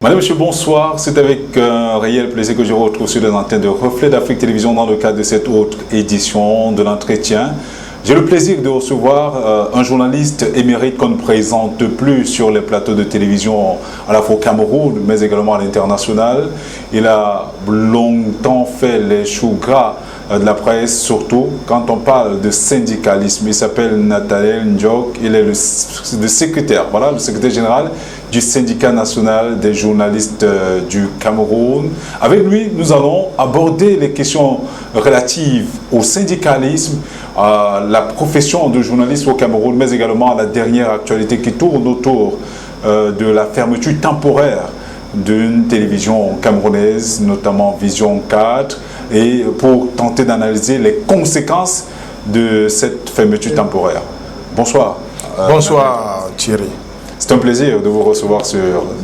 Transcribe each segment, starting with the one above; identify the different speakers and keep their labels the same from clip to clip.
Speaker 1: Madame, monsieur, bonsoir. C'est avec un réel plaisir que je vous retrouve sur les antennes de Reflet d'Afrique Télévision dans le cadre de cette autre édition de l'entretien. J'ai le plaisir de recevoir un journaliste émérite qu'on ne présente plus sur les plateaux de télévision à la fois au Cameroun, mais également à l'international. Il a longtemps fait les choux gras de la presse, surtout quand on parle de syndicalisme. Il s'appelle Nathaniel Njok, il est le secrétaire général du syndicat national des journalistes du Cameroun. Avec lui, nous allons aborder les questions relatives au syndicalisme, à la profession de journaliste au Cameroun, mais également à la dernière actualité qui tourne autour de la fermeture temporaire d'une télévision camerounaise, notamment Vision 4, et pour tenter d'analyser les conséquences de cette fermeture temporaire. Bonsoir.
Speaker 2: Bonsoir Thierry.
Speaker 1: C'est un plaisir de vous recevoir sur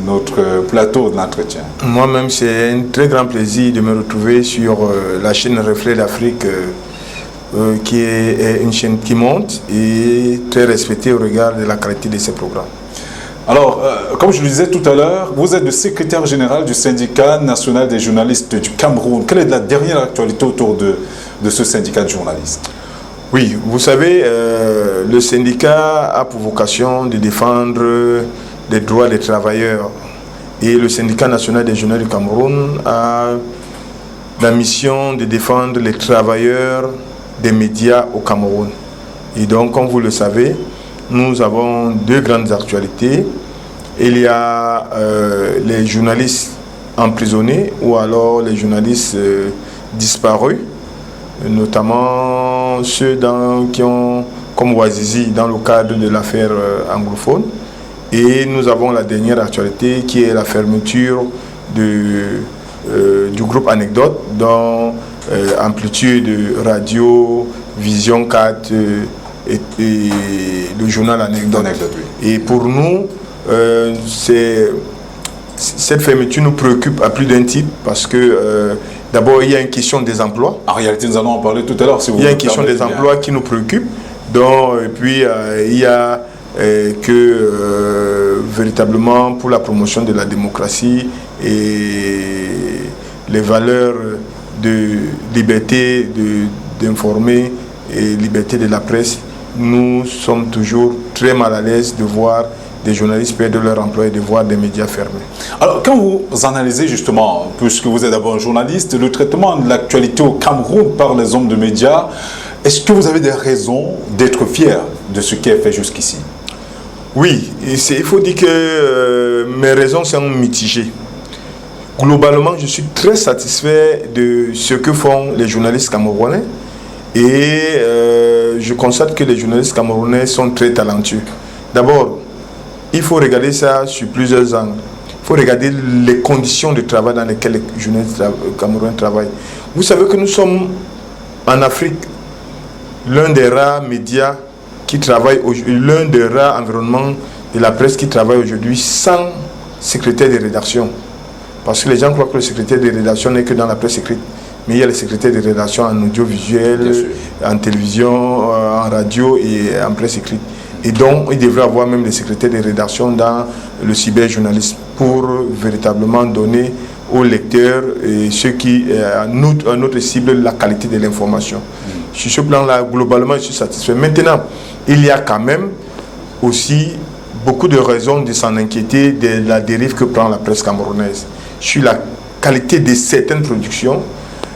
Speaker 1: notre plateau de l'entretien.
Speaker 2: Moi-même, c'est un très grand plaisir de me retrouver sur la chaîne Reflet d'Afrique, qui est une chaîne qui monte et très respectée au regard de la qualité de ses programmes.
Speaker 1: Alors, comme je le disais tout à l'heure, vous êtes le secrétaire général du syndicat national des journalistes du Cameroun. Quelle est la dernière actualité autour de ce syndicat de journalistes?
Speaker 2: Oui, vous savez, le syndicat a pour vocation de défendre les droits des travailleurs. Et le syndicat national des journalistes du Cameroun a la mission de défendre les travailleurs des médias au Cameroun. Et donc, comme vous le savez, nous avons deux grandes actualités. Il y a les journalistes emprisonnés ou alors les journalistes disparus, notamment ceux qui ont, comme Ouazizi, dans le cadre de l'affaire anglophone. Et nous avons la dernière actualité qui est la fermeture du groupe Anecdote, dont Amplitude Radio, Vision 4 et le journal Anecdote. Et pour nous, cette fermeture nous préoccupe à plus d'un titre parce que d'abord il y a une question des emplois.
Speaker 1: En réalité, nous allons en parler tout à l'heure. Si
Speaker 2: il y a une question des emplois qui nous préoccupe. Donc, et puis il y a véritablement pour la promotion de la démocratie et les valeurs de liberté d'informer et liberté de la presse, nous sommes toujours très mal à l'aise de voir des journalistes perdre leur emploi et de voir des médias fermés.
Speaker 1: Alors, quand vous analysez justement, puisque vous êtes d'abord un journaliste, le traitement de l'actualité au Cameroun par les hommes de médias, est-ce que vous avez des raisons d'être fier de ce qui est fait jusqu'ici?
Speaker 2: Oui, il faut dire que mes raisons sont mitigées. Globalement, je suis très satisfait de ce que font les journalistes camerounais et je constate que les journalistes camerounais sont très talentueux. D'abord, il faut regarder ça sur plusieurs angles. Il faut regarder les conditions de travail dans lesquelles les journalistes camerounais travaillent. Vous savez que nous sommes en Afrique l'un des rares médias qui travaillent, l'un des rares environnements de la presse qui travaille aujourd'hui sans secrétaire de rédaction. Parce que les gens croient que le secrétaire de rédaction n'est que dans la presse écrite. Mais il y a les secrétaires de rédaction en audiovisuel, en télévision, en radio et en presse écrite. Et donc, il devrait avoir même des secrétaires de rédaction dans le cyberjournalisme pour véritablement donner aux lecteurs et ceux qui, à notre cible, la qualité de l'information. Sur ce plan-là, globalement, je suis satisfait. Maintenant, il y a quand même aussi beaucoup de raisons de s'en inquiéter de la dérive que prend la presse camerounaise sur la qualité de certaines productions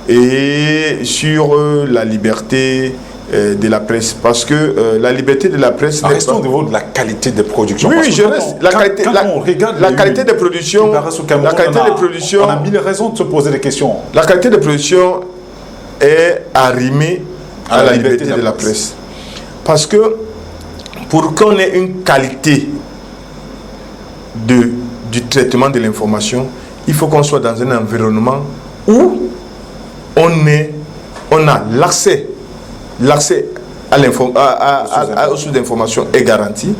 Speaker 2: et sur la liberté de la presse, parce que la liberté de la presse...
Speaker 1: Restons au niveau de la qualité des productions.
Speaker 2: Oui, je reste. La qualité des productions...
Speaker 1: On a mille raisons de se poser des questions.
Speaker 2: La qualité des productions est arrimée à la liberté de la presse. Parce que pour qu'on ait une qualité du traitement de l'information, il faut qu'on soit dans un environnement où on a l'accès aux sources d'information est garanti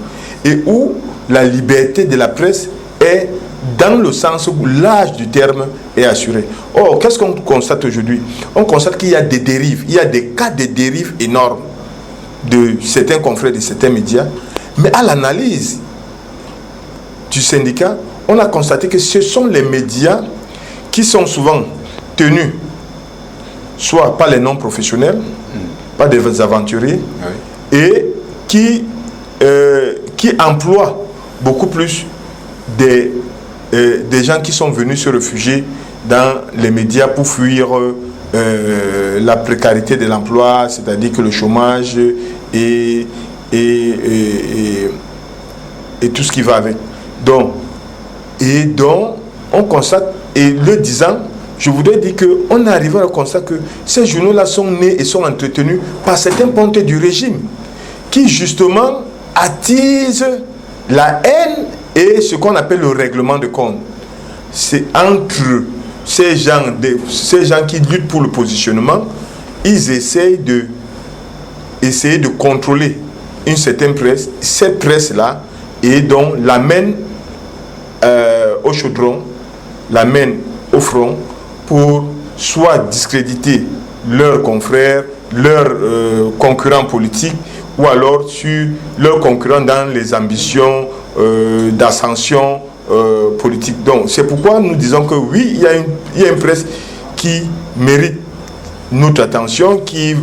Speaker 2: et où la liberté de la presse est dans le sens où l'âge du terme est assuré. Or, qu'est-ce qu'on constate aujourd'hui? On constate qu'il y a des dérives, il y a des cas de dérives énormes de certains confrères de certains médias, mais à l'analyse du syndicat, on a constaté que ce sont les médias qui sont souvent tenus soit par les non-professionnels, pas des aventuriers, et qui emploient beaucoup plus des gens qui sont venus se réfugier dans les médias pour fuir la précarité de l'emploi, c'est-à-dire que le chômage et tout ce qui va avec. Donc, on constate, et le disant, je voudrais dire qu'on est arrivé au constat que ces journaux-là sont nés et sont entretenus par certains pontes du régime qui justement attisent la haine et ce qu'on appelle le règlement de compte. C'est entre ces gens qui luttent pour le positionnement, ils essayent de contrôler une certaine presse, cette presse-là, et donc l'amène au chaudron, l'amène au front pour soit discréditer leurs confrères, leurs concurrents politiques, ou alors sur leurs concurrents dans les ambitions d'ascension politique. Donc c'est pourquoi nous disons que oui, il y a une presse qui mérite notre attention, qui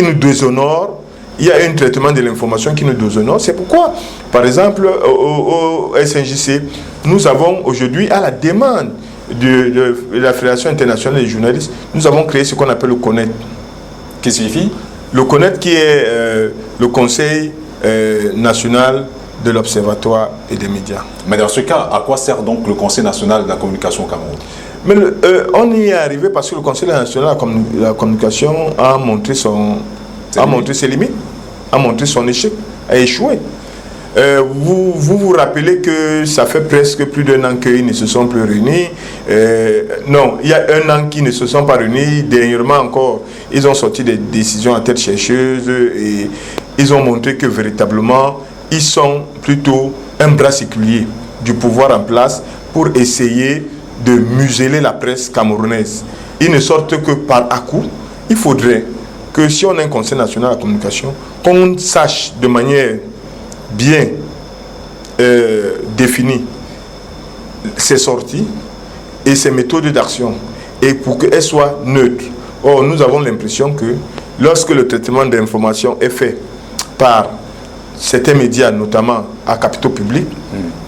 Speaker 2: nous déshonore. Il y a un traitement de l'information qui nous déshonore. C'est pourquoi, par exemple, au SNJC, nous avons aujourd'hui, à la demande de la Fédération internationale des journalistes, nous avons créé ce qu'on appelle le CONET.
Speaker 1: Qu'est-ce que signifie? Le
Speaker 2: CONET qui est le Conseil national de l'Observatoire et des médias.
Speaker 1: Mais dans ce cas, à quoi sert donc le Conseil national de la communication au Cameroun?
Speaker 2: Mais on y est arrivé parce que le Conseil national de la communication a montré ses limites, a montré son échec, a échoué. Vous rappelez que ça fait presque plus d'un an qu'ils ne se sont plus réunis. Non, il y a un an qu'ils ne se sont pas réunis. Dernièrement encore, ils ont sorti des décisions à tête chercheuse et ils ont montré que véritablement, ils sont plutôt un bras séculier du pouvoir en place pour essayer de museler la presse camerounaise. Ils ne sortent que par à-coup. Il faudrait que si on a un Conseil national de la communication, qu'on sache de manière bien définie ses sorties et ses méthodes d'action, et pour qu'elles soient neutres. Or, nous avons l'impression que lorsque le traitement d'information est fait par certains médias, notamment à capitaux publics,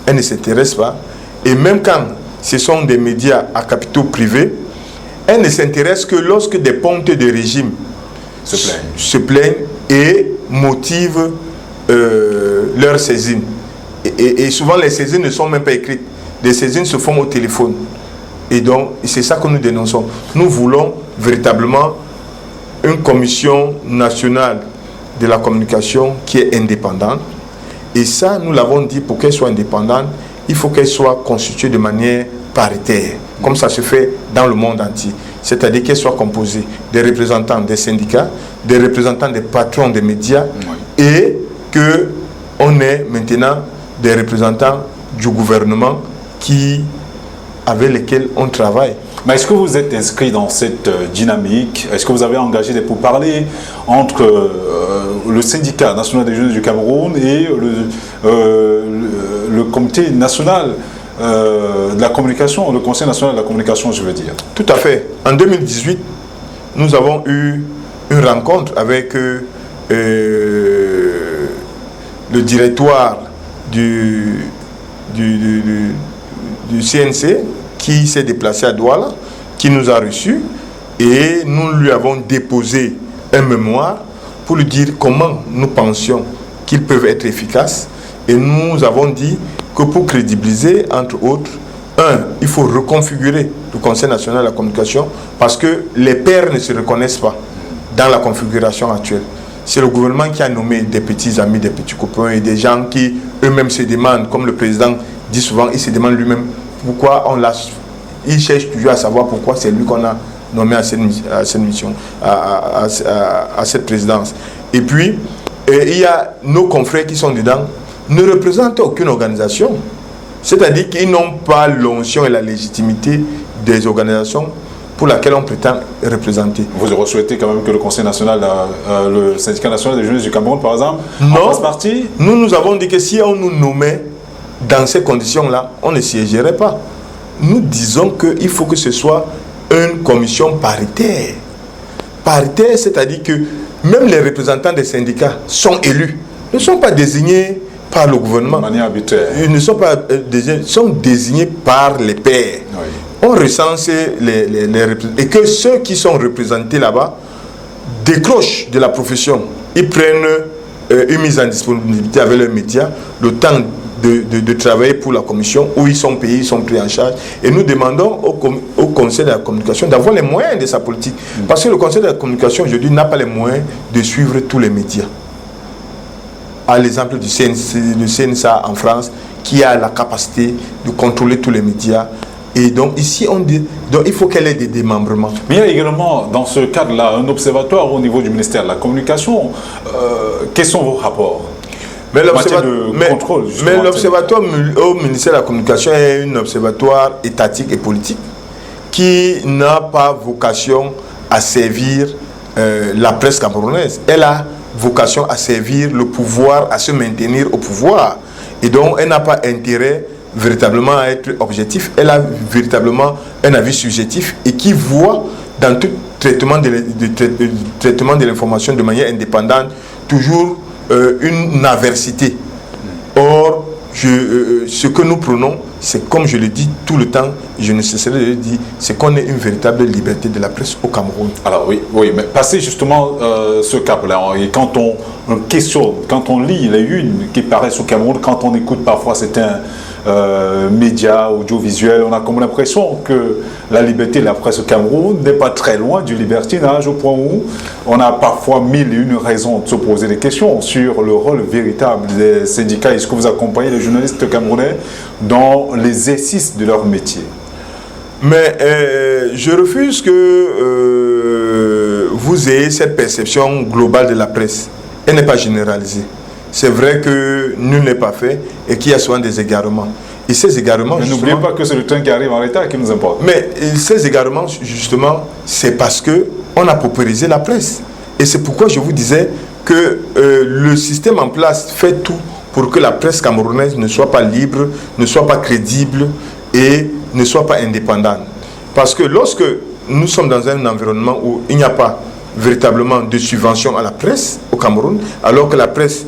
Speaker 2: elles ne s'intéressent pas. Et même quand ce sont des médias à capitaux privés, elles ne s'intéressent que lorsque des pontes de régime se plaignent et motivent leur saisine. Et souvent, les saisines ne sont même pas écrites. Les saisines se font au téléphone. Et donc, c'est ça que nous dénonçons. Nous voulons véritablement une commission nationale de la communication qui est indépendante. Et ça, nous l'avons dit, pour qu'elle soit indépendante, il faut qu'elle soit constituée de manière paritaire, comme ça se fait dans le monde entier. C'est-à-dire qu'elle soit composée des représentants des syndicats, des représentants des patrons des médias, et qu'on ait maintenant des représentants du gouvernement avec lesquels on travaille.
Speaker 1: Mais est-ce que vous êtes inscrit dans cette dynamique? Est-ce que vous avez engagé des pourparlers entre le syndicat national des jeunes du Cameroun et le comité national de la communication, le Conseil national de la communication, je veux dire?
Speaker 2: Tout à fait. En 2018, nous avons eu une rencontre avec le directoire du CNC qui s'est déplacé à Douala, qui nous a reçus, et nous lui avons déposé un mémoire pour lui dire comment nous pensions qu'ils peuvent être efficaces. Et nous avons dit que pour crédibiliser, entre autres, il faut reconfigurer le Conseil national de la communication parce que les pairs ne se reconnaissent pas dans la configuration actuelle. C'est le gouvernement qui a nommé des petits amis, des petits copains et des gens qui eux-mêmes se demandent, comme le président dit souvent, il se demande lui-même pourquoi on l'a. Il cherche toujours à savoir pourquoi c'est lui qu'on a nommé à cette mission, à cette présidence. Et puis, il y a nos confrères qui sont dedans, ne représentent aucune organisation. C'est-à-dire qu'ils n'ont pas l'onction et la légitimité des organisations pour laquelle on prétend représenter.
Speaker 1: Vous aurez souhaité quand même que le Conseil national, le syndicat national des jeunes du Cameroun, par exemple,
Speaker 2: non,
Speaker 1: fasse partie?
Speaker 2: Nous avons dit que si on nous nommait dans ces conditions-là, on ne siégerait pas. Nous disons qu'il faut que ce soit une commission paritaire. Paritaire, c'est-à-dire que même les représentants des syndicats sont élus, ne sont pas désignés par le gouvernement.
Speaker 1: De manière arbitraire.
Speaker 2: Ils ne sont pas désignés, sont désignés par les pairs. Oui. On recense les représentants. Et que ceux qui sont représentés là-bas décrochent de la profession. Ils prennent une mise en disponibilité avec leurs médias, le temps de travailler pour la commission, où ils sont payés, ils sont pris en charge. Et nous demandons au Conseil de la communication d'avoir les moyens de sa politique. Parce que le Conseil de la communication, aujourd'hui, n'a pas les moyens de suivre tous les médias. À l'exemple du CNSA en France, qui a la capacité de contrôler tous les médias. Et donc ici, donc il faut qu'elle ait des démembrements.
Speaker 1: Mais il y a également, dans ce cadre-là, un observatoire au niveau du ministère de la Communication. Quels sont vos rapports?
Speaker 2: Mais l'observatoire au ministère de la Communication est un observatoire étatique et politique qui n'a pas vocation à servir la presse camerounaise. Elle a vocation à servir le pouvoir, à se maintenir au pouvoir. Et donc, elle n'a pas intérêt véritablement à être objectif. Elle a véritablement un avis subjectif et qui voit dans tout traitement de l'information de manière indépendante toujours une aversité. Or, ce que nous prenons, c'est comme je le dis tout le temps, je ne cesserai de le dire, c'est qu'on ait une véritable liberté de la presse au Cameroun.
Speaker 1: Alors oui, mais passer justement ce cap-là, et quand on questionne, quand on lit les unes qui paraissent au Cameroun, quand on écoute parfois certains médias audiovisuels, on a comme l'impression que la liberté de la presse au Cameroun n'est pas très loin du libertinage, au point où on a parfois mille et une raisons de se poser des questions sur le rôle véritable des syndicats. Est-ce que vous accompagnez les journalistes camerounais dans l'exercice de leur métier?
Speaker 2: Mais je refuse que vous ayez cette perception globale de la presse. Elle n'est pas généralisée. C'est vrai que nul n'est pas fait et qu'il y a souvent des égarements. Et ces égarements,
Speaker 1: mais n'oubliez pas que c'est le train qui arrive en retard qui nous importe.
Speaker 2: Mais ces égarements, justement, c'est parce qu'on a paupérisé la presse. Et c'est pourquoi je vous disais que le système en place fait tout pour que la presse camerounaise ne soit pas libre, ne soit pas crédible et ne soit pas indépendante. Parce que lorsque nous sommes dans un environnement où il n'y a pas véritablement de subvention à la presse au Cameroun, alors que la presse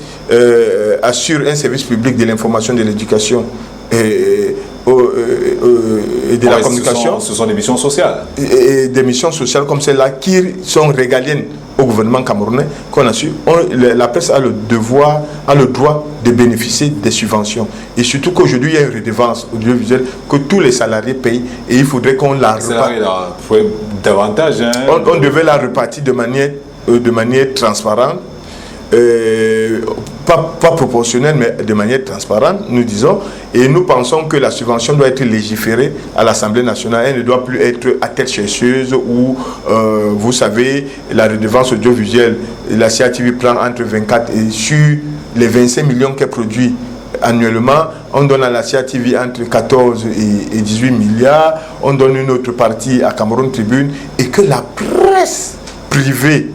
Speaker 2: assure un service public de l'information, de l'éducation et de la communication.
Speaker 1: Ce sont des missions sociales.
Speaker 2: Et des missions sociales comme celles-là qui sont régaliennes au gouvernement camerounais qu'on assure. La presse a le devoir, a le droit de bénéficier des subventions. Et surtout qu'aujourd'hui, il y a une redevance audiovisuelle que tous les salariés payent et il faudrait qu'on la répartisse.
Speaker 1: Davantage. Hein,
Speaker 2: on devait la répartir de manière transparente. Pas proportionnelle, mais de manière transparente, nous disons, et nous pensons que la subvention doit être légiférée à l'Assemblée nationale. Elle ne doit plus être à tête chercheuse où, vous savez, la redevance audiovisuelle, la CATV prend entre 24 et sur les 25 millions qu'elle produit annuellement, on donne à la CATV entre 14 et 18 milliards, on donne une autre partie à Cameroun Tribune, et que la presse privée,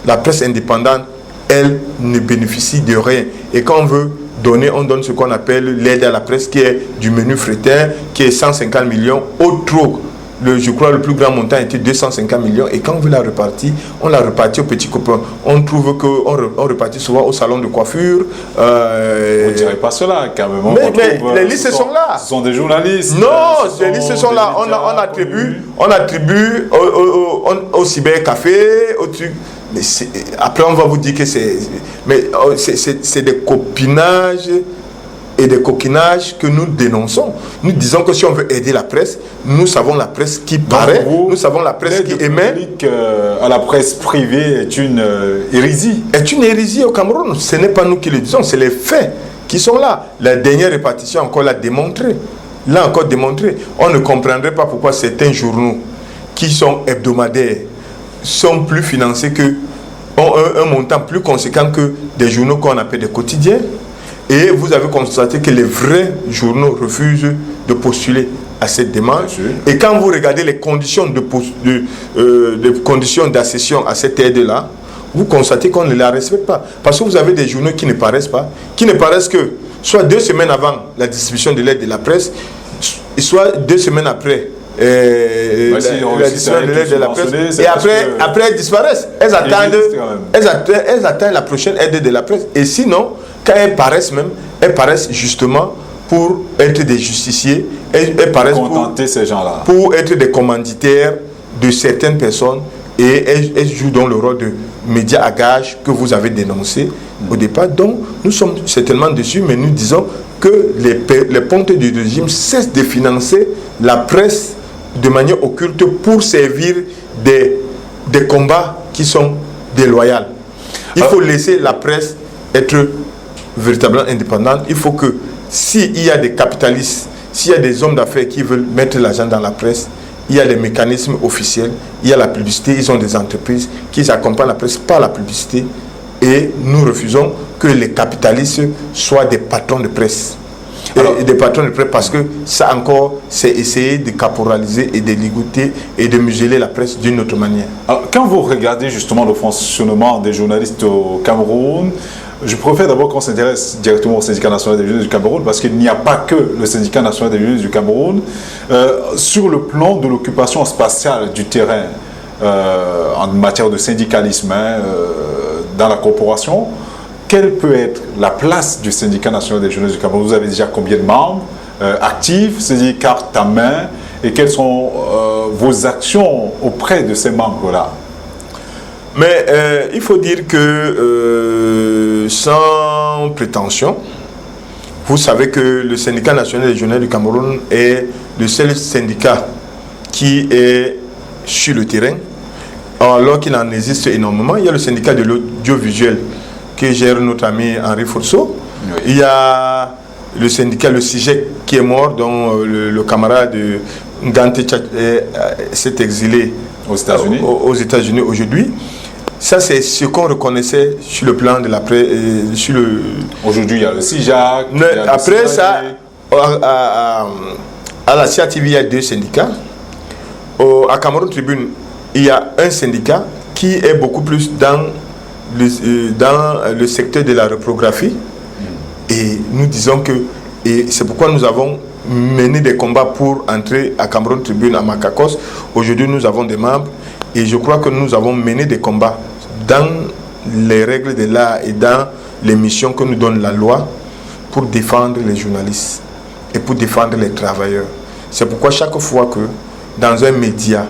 Speaker 2: la presse indépendante, elle ne bénéficie de rien. Et quand on veut donner, on donne ce qu'on appelle l'aide à la presse, qui est du menu frétin, qui est 150 millions. Autre, je crois le plus grand montant était 250 millions. Et quand on veut la répartir, on la répartit aux petits copains. On trouve qu'on répartit souvent au salon de coiffure.
Speaker 1: Vous ne direz pas cela, quand même.
Speaker 2: Mais les listes sont là.
Speaker 1: Ce sont des journalistes.
Speaker 2: Non, les listes sont là. On attribue au cybercafé, au truc. Mais après, on va vous dire que c'est des copinages et des coquinages que nous dénonçons. Nous disons que si on veut aider la presse, nous savons la presse qui paraît, nous savons la presse qui émet.
Speaker 1: À la presse privée est une hérésie.
Speaker 2: Est une hérésie au Cameroun. Ce n'est pas nous qui le disons, c'est les faits qui sont là. La dernière répartition encore l'a démontré. L'a encore démontré. On ne comprendrait pas pourquoi certains journaux qui sont hebdomadaires sont plus financés ont un montant plus conséquent que des journaux qu'on appelle des quotidiens. Et vous avez constaté que les vrais journaux refusent de postuler à cette démarche. Et quand vous regardez les conditions d'accession à cette aide-là, vous constatez qu'on ne la respecte pas. Parce que vous avez des journaux qui ne paraissent pas, qui ne paraissent que soit 2 semaines avant la distribution de l'aide de la presse, soit 2 semaines après la distribution de l'aide de la presse, et après elles disparaissent. Elles attendent la prochaine aide de la presse. Et sinon, quand elles paraissent même, elles paraissent justement pour être des justiciers, elles paraissent
Speaker 1: ces gens-là,
Speaker 2: pour être des commanditaires de certaines personnes, et elles jouent dans le rôle de médias à gage que vous avez dénoncé au départ. Donc nous sommes certainement dessus, mais nous disons que les pontes du régime cessent de financer la presse de manière occulte pour servir des combats qui sont déloyaux. Il faut laisser la presse être véritablement indépendante. Il faut que s'il y a des capitalistes, s'il y a des hommes d'affaires qui veulent mettre l'argent dans la presse, il y a les mécanismes officiels, il y a la publicité, ils ont des entreprises qui accompagnent la presse par la publicité, et nous refusons que les capitalistes soient des patrons de presse. Et des patrons de presse, parce que ça encore, c'est essayer de caporaliser et de ligoter et de museler la presse d'une autre manière.
Speaker 1: Alors, quand vous regardez justement le fonctionnement des journalistes au Cameroun, je préfère d'abord qu'on s'intéresse directement au syndicat national des journalistes du Cameroun, parce qu'il n'y a pas que le syndicat national des journalistes du Cameroun. Sur le plan de l'occupation spatiale du terrain en matière de syndicalisme dans la corporation, quelle peut être la place du syndicat national des journalistes du Cameroun? Vous avez déjà combien de membres actifs, c'est-à-dire carte à main, et quelles sont vos actions auprès de ces membres-là?
Speaker 2: Mais il faut dire que, sans prétention, vous savez que le syndicat national des journalistes du Cameroun est le seul syndicat qui est sur le terrain, alors qu'il en existe énormément. Il y a le syndicat de l'audiovisuel que gère notre ami Henri Fourceau. Oui. Il y a le syndicat, le CIGEC, qui est mort, dont le camarade Gante s'est exilé aux États-Unis aujourd'hui. Ça, c'est ce qu'on reconnaissait sur le plan de la presse.
Speaker 1: Aujourd'hui, il y a le CIJAC.
Speaker 2: Après ça, à la CIATV, il y a 2 syndicats. À Cameroun Tribune, il y a un syndicat qui est beaucoup plus dans le secteur de la reprographie. Et nous disons que, et c'est pourquoi nous avons mené des combats pour entrer à Cameroun Tribune, à Macacos. Aujourd'hui, nous avons des membres, et je crois que nous avons mené des combats dans les règles de l'art et dans les missions que nous donne la loi pour défendre les journalistes et pour défendre les travailleurs. C'est pourquoi chaque fois que dans un média,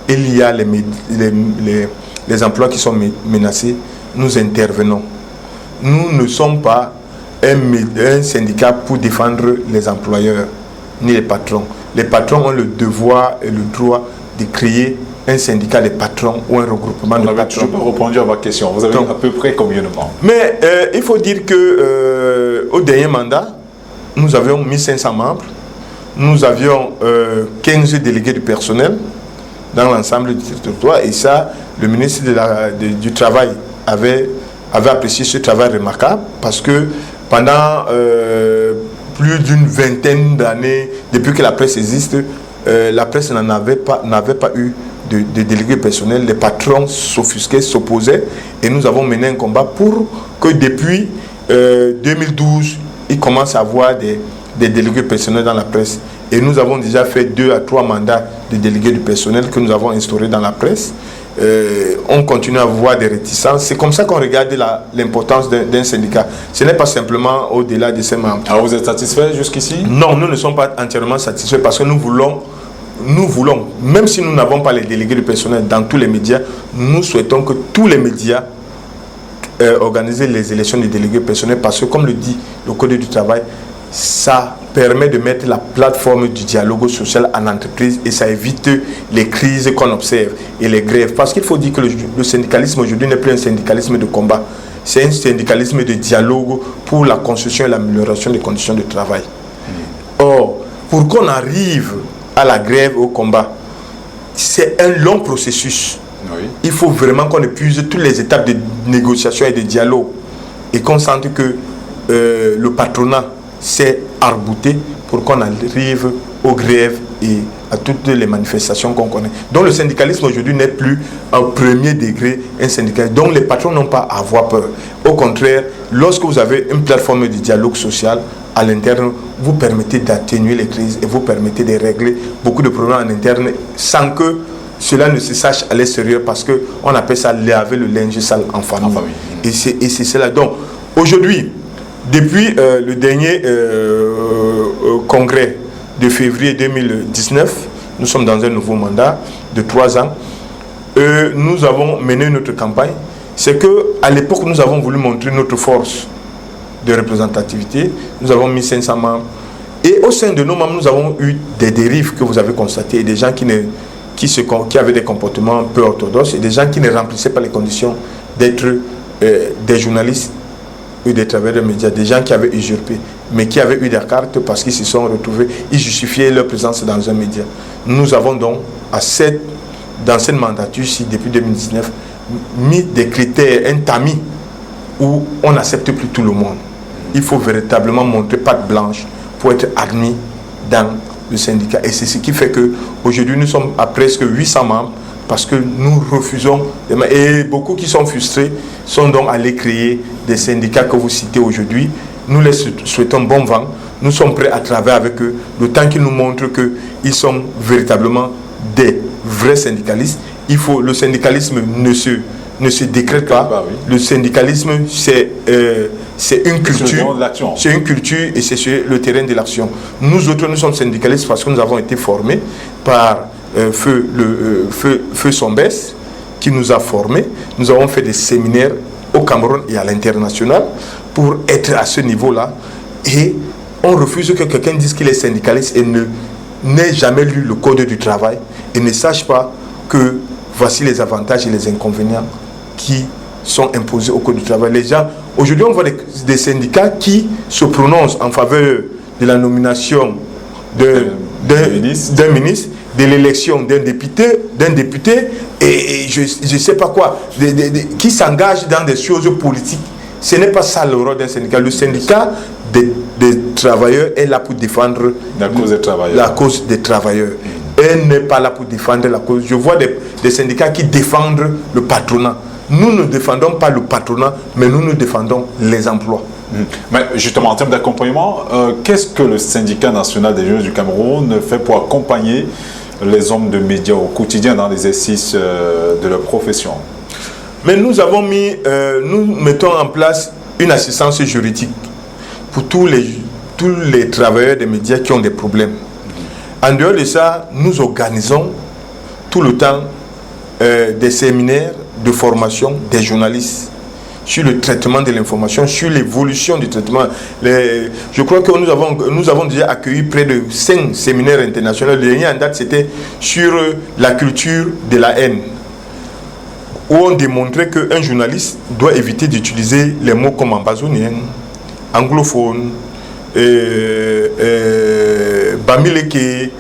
Speaker 2: il y a les emplois qui sont menacés, nous intervenons. Nous ne sommes pas un syndicat pour défendre les employeurs ni les patrons. Les patrons ont le devoir et le droit de créer un syndicat de patrons ou un regroupement de patrons.
Speaker 1: Je peux répondre à ma question. Vous avez à peu près combien de membres?
Speaker 2: Mais il faut dire que au dernier mandat, nous avions 1500 membres. Nous avions 15 délégués du personnel dans l'ensemble du territoire. Et ça, le ministre du Travail avait apprécié ce travail remarquable, parce que pendant plus d'une vingtaine d'années, depuis que la presse existe, la presse n'avait pas eu de délégués personnels. Les patrons s'offusquaient, s'opposaient, et nous avons mené un combat pour que depuis 2012, il commence à avoir des délégués personnels dans la presse. Et nous avons déjà fait 2 à 3 mandats de délégués du personnel que nous avons instaurés dans la presse. On continue à voir des réticences. C'est comme ça qu'on regarde l'importance d'un syndicat. Ce n'est pas simplement au-delà de ses membres.
Speaker 1: Alors vous êtes satisfait jusqu'ici?
Speaker 2: Non, nous ne sommes pas entièrement satisfaits, parce que nous voulons, même si nous n'avons pas les délégués du personnel dans tous les médias, nous souhaitons que tous les médias organisent les élections des délégués personnels, parce que, comme le dit le Code du travail, ça permet de mettre la plateforme du dialogue social en entreprise, et ça évite les crises qu'on observe et les grèves. Parce qu'il faut dire que le syndicalisme aujourd'hui n'est plus un syndicalisme de combat, c'est un syndicalisme de dialogue pour la construction et l'amélioration des conditions de travail. Or, pour qu'on arrive à la grève, au combat, c'est un long processus. Oui. Il faut vraiment qu'on épuise toutes les étapes de négociation et de dialogue, et qu'on sente que le patronat s'est arbouté pour qu'on arrive aux grèves et à toutes les manifestations qu'on connaît. Donc le syndicalisme aujourd'hui n'est plus un premier degré, un syndicalisme. Donc les patrons n'ont pas à avoir peur. Au contraire, lorsque vous avez une plateforme de dialogue social à l'interne, vous permettez d'atténuer les crises et vous permettez de régler beaucoup de problèmes en interne sans que cela ne se sache à l'extérieur, parce qu'on appelle ça laver le linge sale en famille. Et c'est cela. Donc aujourd'hui, depuis le dernier congrès de février 2019, nous sommes dans un nouveau mandat de 3 ans. Nous avons mené notre campagne. C'est qu'à l'époque, nous avons voulu montrer notre force de représentativité. Nous avons mis 500 membres. Et au sein de nos membres, nous avons eu des dérives que vous avez constatées, et des gens qui avaient des comportements peu orthodoxes, et des gens qui ne remplissaient pas les conditions d'être des journalistes ou des travailleurs de médias, des gens qui avaient usurpé, mais qui avaient eu des cartes parce qu'ils se sont retrouvés, ils justifiaient leur présence dans un média. Nous avons donc, dans cette mandature-ci, depuis 2019, mis des critères, un tamis, où on n'accepte plus tout le monde. Il faut véritablement montrer patte blanche pour être admis dans le syndicat. Et c'est ce qui fait qu'aujourd'hui, nous sommes à presque 800 membres, parce que nous refusons, et beaucoup qui sont frustrés sont donc allés créer des syndicats que vous citez aujourd'hui. Nous les souhaitons bon vent, nous sommes prêts à travailler avec eux, le temps qu'ils nous montrent qu'ils sont véritablement des vrais syndicalistes. Le syndicalisme ne se décrète pas. Le syndicalisme, c'est une culture. C'est une culture et c'est sur le terrain de l'action. Nous autres, nous sommes syndicalistes parce que nous avons été formés par Feu Sombès, qui nous a formés. Nous avons fait des séminaires au Cameroun et à l'international pour être à ce niveau-là. Et on refuse que quelqu'un dise qu'il est syndicaliste et n'ait jamais lu le code du travail et ne sache pas que voici les avantages et les inconvénients qui sont imposés au code du travail. Les gens, aujourd'hui, on voit des syndicats qui se prononcent en faveur de la nomination d'un ministre, de l'élection d'un député, et je ne sais pas quoi, qui s'engagent dans des choses politiques. Ce n'est pas ça le rôle d'un syndicat. Le syndicat des travailleurs est là pour défendre la cause des travailleurs. Elle n'est pas là pour défendre la cause. Je vois des syndicats qui défendent le patronat. Nous ne défendons pas le patronat, mais nous défendons les emplois.
Speaker 1: Mais justement, en termes d'accompagnement, qu'est-ce que le syndicat national des jeunes du Cameroun fait pour accompagner les hommes de médias au quotidien dans l'exercice de leur profession?
Speaker 2: Mais nous mettons en place une assistance juridique pour tous les travailleurs des médias qui ont des problèmes. En dehors de ça, nous organisons tout le temps des séminaires de formation des journalistes sur le traitement de l'information, sur l'évolution du traitement. Je crois que nous avons déjà accueilli près de 5 séminaires internationaux. Le dernier en date, c'était sur la culture de la haine, où on démontrait qu'un journaliste doit éviter d'utiliser les mots comme ambazonien, anglophone, bamileke,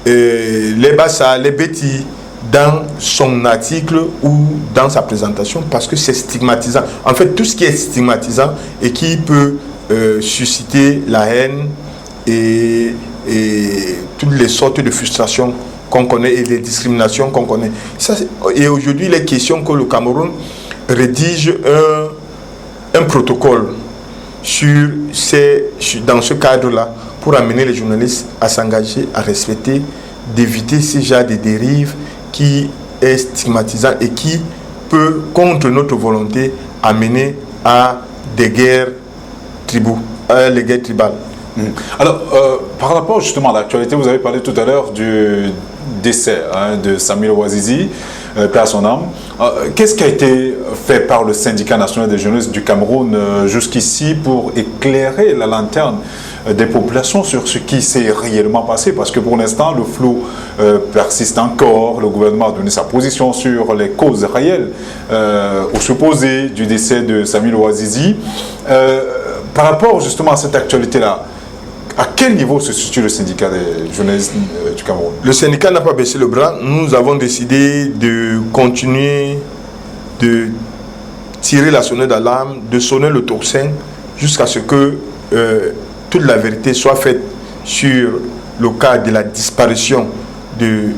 Speaker 2: les bassa, les bêtis, dans son article ou dans sa présentation, parce que c'est stigmatisant. En fait, tout ce qui est stigmatisant et qui peut susciter la haine et toutes les sortes de frustrations qu'on connaît et les discriminations qu'on connaît. Et aujourd'hui, il est question que le Cameroun rédige un protocole dans ce cadre-là pour amener les journalistes à s'engager, à respecter, d'éviter ce genre de dérives qui est stigmatisant et qui peut, contre notre volonté, amener à des guerres les guerres tribales.
Speaker 1: Alors, par rapport justement à l'actualité, vous avez parlé tout à l'heure du décès de Samuel Ouazizi, paix à son âme. Qu'est-ce qui a été fait par le syndicat national des journalistes du Cameroun jusqu'ici pour éclairer la lanterne des populations sur ce qui s'est réellement passé? Parce que pour l'instant, le flou persiste encore. Le gouvernement a donné sa position sur les causes réelles ou supposées du décès de Samuel Ouazizi. Par rapport justement à cette actualité-là, à quel niveau se situe le syndicat des journalistes du Cameroun? Le syndicat n'a pas baissé le bras. Nous avons décidé de continuer de tirer la sonnette d'alarme, de sonner le tocsin jusqu'à ce que toute la vérité soit faite sur le cas de la disparition
Speaker 2: de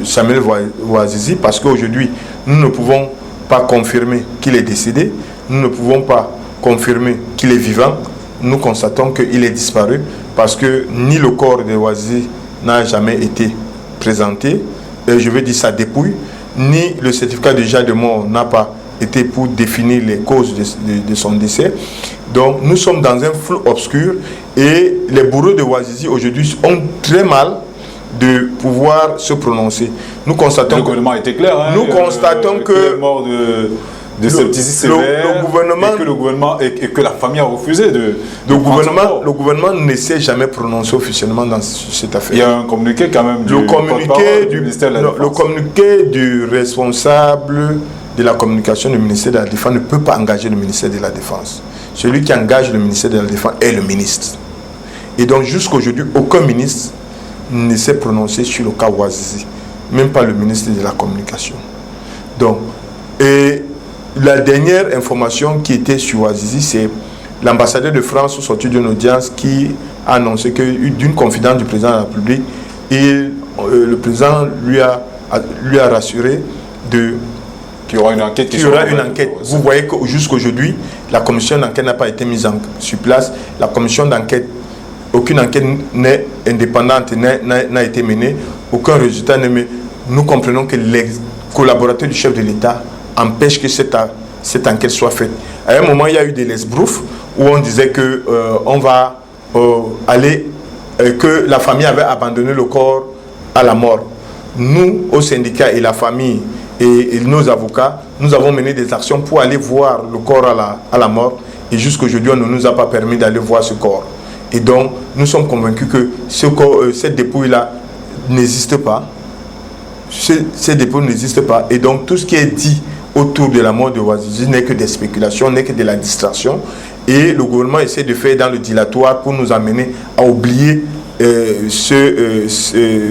Speaker 2: Samuel Ouazizi, parce qu'aujourd'hui, nous ne pouvons pas confirmer qu'il est décédé, nous ne pouvons pas confirmer qu'il est vivant, nous constatons qu'il est disparu, parce que ni le corps de Ouazizi n'a jamais été présenté, je veux dire sa dépouille, ni le certificat déjà de mort n'a pas été pour définir les causes de son décès. Donc nous sommes dans un flou obscur et les bourreaux de Ouazizi aujourd'hui ont très mal de pouvoir se prononcer. Nous constatons
Speaker 1: le gouvernement a été clair. Hein,
Speaker 2: nous constatons que
Speaker 1: mort de Septisis Sévère,
Speaker 2: le gouvernement
Speaker 1: et que le gouvernement et que la famille a refusé
Speaker 2: le gouvernement ne s'est jamais prononcé officiellement dans cette affaire.
Speaker 1: Il y a un communiqué quand même du ministère de la Défense.
Speaker 2: Le communiqué du responsable de la communication du ministère de la Défense ne peut pas engager le ministère de la Défense. Celui qui engage le ministère de la Défense est le ministre. Et donc jusqu'à aujourd'hui, aucun ministre ne s'est prononcé sur le cas Ouazizi, même pas le ministre de la Communication. Donc, et la dernière information qui était sur Ouazizi, c'est l'ambassadeur de France sorti d'une audience qui a annoncé que d'une confidence du président de la République, le président lui a rassuré
Speaker 1: qu'il y aura une enquête.
Speaker 2: Vous voyez que jusqu'aujourd'hui, la commission d'enquête n'a pas été mise sur place. La commission d'enquête, aucune enquête n'est indépendante, n'a été menée, aucun résultat n'est mené. Nous comprenons que les collaborateurs du chef de l'État empêchent que cette enquête soit faite. À un moment, il y a eu des lesbroufs où on disait que on va que la famille avait abandonné le corps à la mort. Nous, au syndicat et la famille et nos avocats, nous avons mené des actions pour aller voir le corps à la mort. Et jusqu'aujourd'hui, on ne nous a pas permis d'aller voir ce corps. Et donc, nous sommes convaincus que cette dépouille-là n'existe pas. Cette dépouille n'existe pas. Et donc, tout ce qui est dit autour de la mort de Ouazizi n'est que des spéculations, n'est que de la distraction. Et le gouvernement essaie de faire dans le dilatoire pour nous amener à oublier cette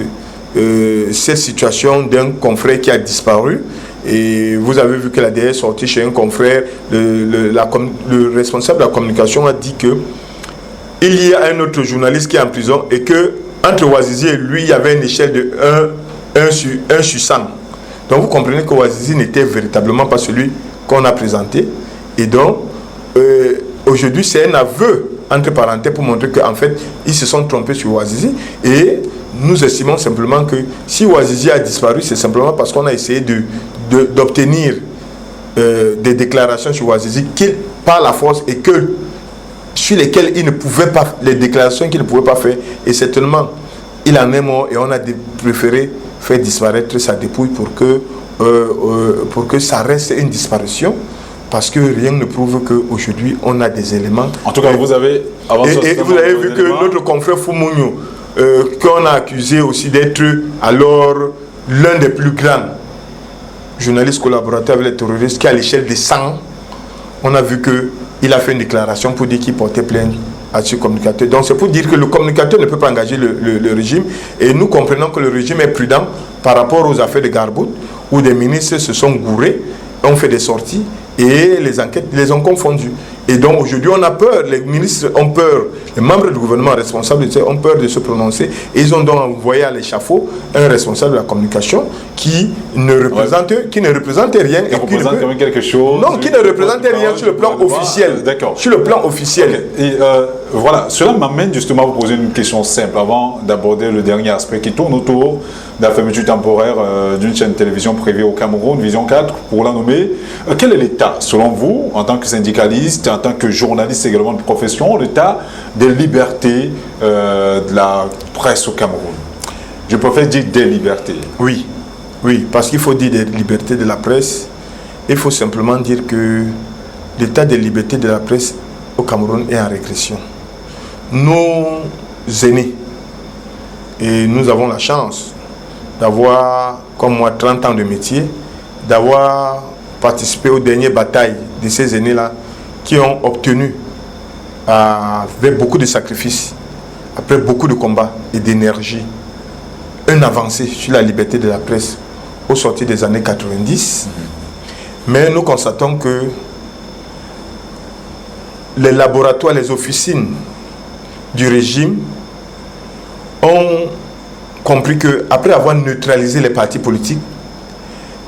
Speaker 2: situation d'un confrère qui a disparu. Et vous avez vu que la DRS est sortie chez un confrère. Le responsable de la communication a dit que il y a un autre journaliste qui est en prison et que entre Ouazizi et lui, il y avait une échelle de 1 sur 100. Donc vous comprenez que Ouazizi n'était véritablement pas celui qu'on a présenté. Et donc, aujourd'hui, c'est un aveu, entre parenthèses, pour montrer qu'en fait, ils se sont trompés sur Ouazizi. Et nous estimons simplement que si Ouazizi a disparu, c'est simplement parce qu'on a essayé d'obtenir des déclarations sur Ouazizi par la force et que sur lesquelles il ne pouvait pas, les déclarations qu'il ne pouvait pas faire, et certainement il en est mort et on a préféré faire disparaître sa dépouille pour que ça reste une disparition, parce que rien ne prouve qu'aujourd'hui on a des éléments.
Speaker 1: En tout cas, vous avez
Speaker 2: vous avez vu que notre confrère Foumounio, qu'on a accusé aussi d'être alors l'un des plus grands journalistes collaborateurs avec les terroristes, qui à l'échelle des 100, on a vu qu'il a fait une déclaration pour dire qu'il portait plainte à ce communicateur. Donc c'est pour dire que le communicateur ne peut pas engager le régime, et nous comprenons que le régime est prudent par rapport aux affaires de Garbout, où des ministres se sont gourés, ont fait des sorties et les enquêtes les ont confondus. Et donc aujourd'hui on a peur, les ministres ont peur, les membres du gouvernement responsables ont peur de se prononcer, et ils ont donc envoyé à l'échafaud un responsable de la communication qui ne représente rien.
Speaker 1: Qui représente quand même quelque chose.
Speaker 2: Non, qui ne représente rien sur le plan officiel.
Speaker 1: D'accord.
Speaker 2: Sur le plan officiel.
Speaker 1: Okay. Et voilà, cela m'amène justement à vous poser une question simple avant d'aborder le dernier aspect qui tourne autour de la fermeture temporaire d'une chaîne de télévision privée au Cameroun, Vision 4, pour la nommer. Quel est l'état, selon vous, en tant que syndicaliste, en tant que journaliste également de profession, l'état des libertés de la presse au Cameroun? Je préfère dire des libertés.
Speaker 2: Oui, parce qu'il faut dire des libertés de la presse. Il faut simplement dire que l'état des libertés de la presse au Cameroun est en régression. Nos aînés, et nous avons la chance d'avoir, comme moi, 30 ans de métier, d'avoir participé aux dernières batailles de ces aînés-là, qui ont obtenu, avec beaucoup de sacrifices, après beaucoup de combats et d'énergie, une avancée sur la liberté de la presse au sortir des années 90. Mais nous constatons que les laboratoires, les officines du régime ont compris qu'après avoir neutralisé les partis politiques,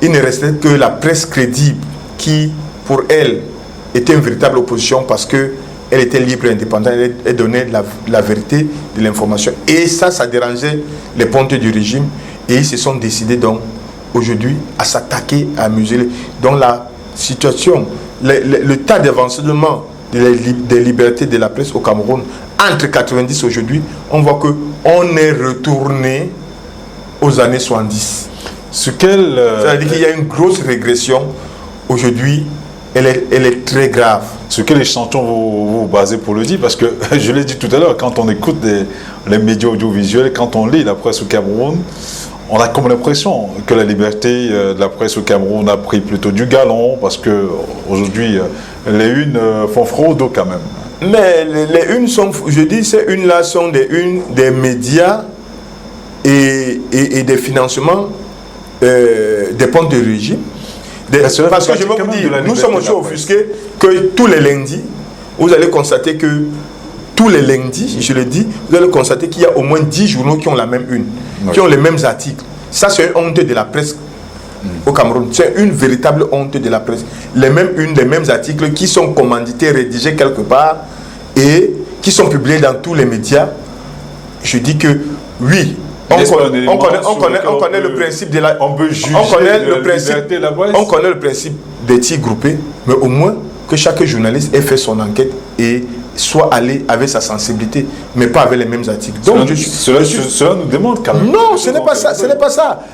Speaker 2: il ne restait que la presse crédible qui, pour elle, était une véritable opposition parce qu'elle était libre et indépendante, elle donnait la vérité de l'information. Et ça dérangeait les pontes du régime et ils se sont décidés donc aujourd'hui à s'attaquer, à museler. Donc la situation, le tas d'avancement des libertés de la presse au Cameroun, entre 90 aujourd'hui, on voit qu'on est retourné aux années 70. C'est-à-dire qu'il y a une grosse régression. Aujourd'hui, elle est très grave.
Speaker 1: Ce que les chantons vous basez pour le dire, parce que je l'ai dit tout à l'heure, quand on écoute les médias audiovisuels, quand on lit la presse au Cameroun, on a comme l'impression que la liberté de la presse au Cameroun a pris plutôt du galon, parce qu'aujourd'hui, les unes font fraude quand même.
Speaker 2: Mais les unes sont, je dis, ces unes-là sont des unes des médias et des financements des pontes de régime. Parce que je vais vous dire, nous sommes aussi offusqués que tous les lundis, vous allez constater que tous les lundis, je le dis, vous allez constater qu'il y a au moins 10 journaux qui ont la même une, qui ont les mêmes articles. Ça, c'est une honte de la presse au Cameroun. C'est une véritable honte de la presse. Les mêmes unes, les mêmes articles qui sont commandités, rédigés quelque part et qui sont publiés dans tous les médias. Je dis que oui, on connaît le principe de la...
Speaker 1: On peut juger
Speaker 2: on connaît le principe des tirs groupés, mais au moins que chaque journaliste ait fait son enquête et soit allé avec sa sensibilité, mais pas avec les mêmes articles. Donc,
Speaker 1: cela nous demande quand même...
Speaker 2: Non, ce n'est pas ça. Ce n'est pas ça.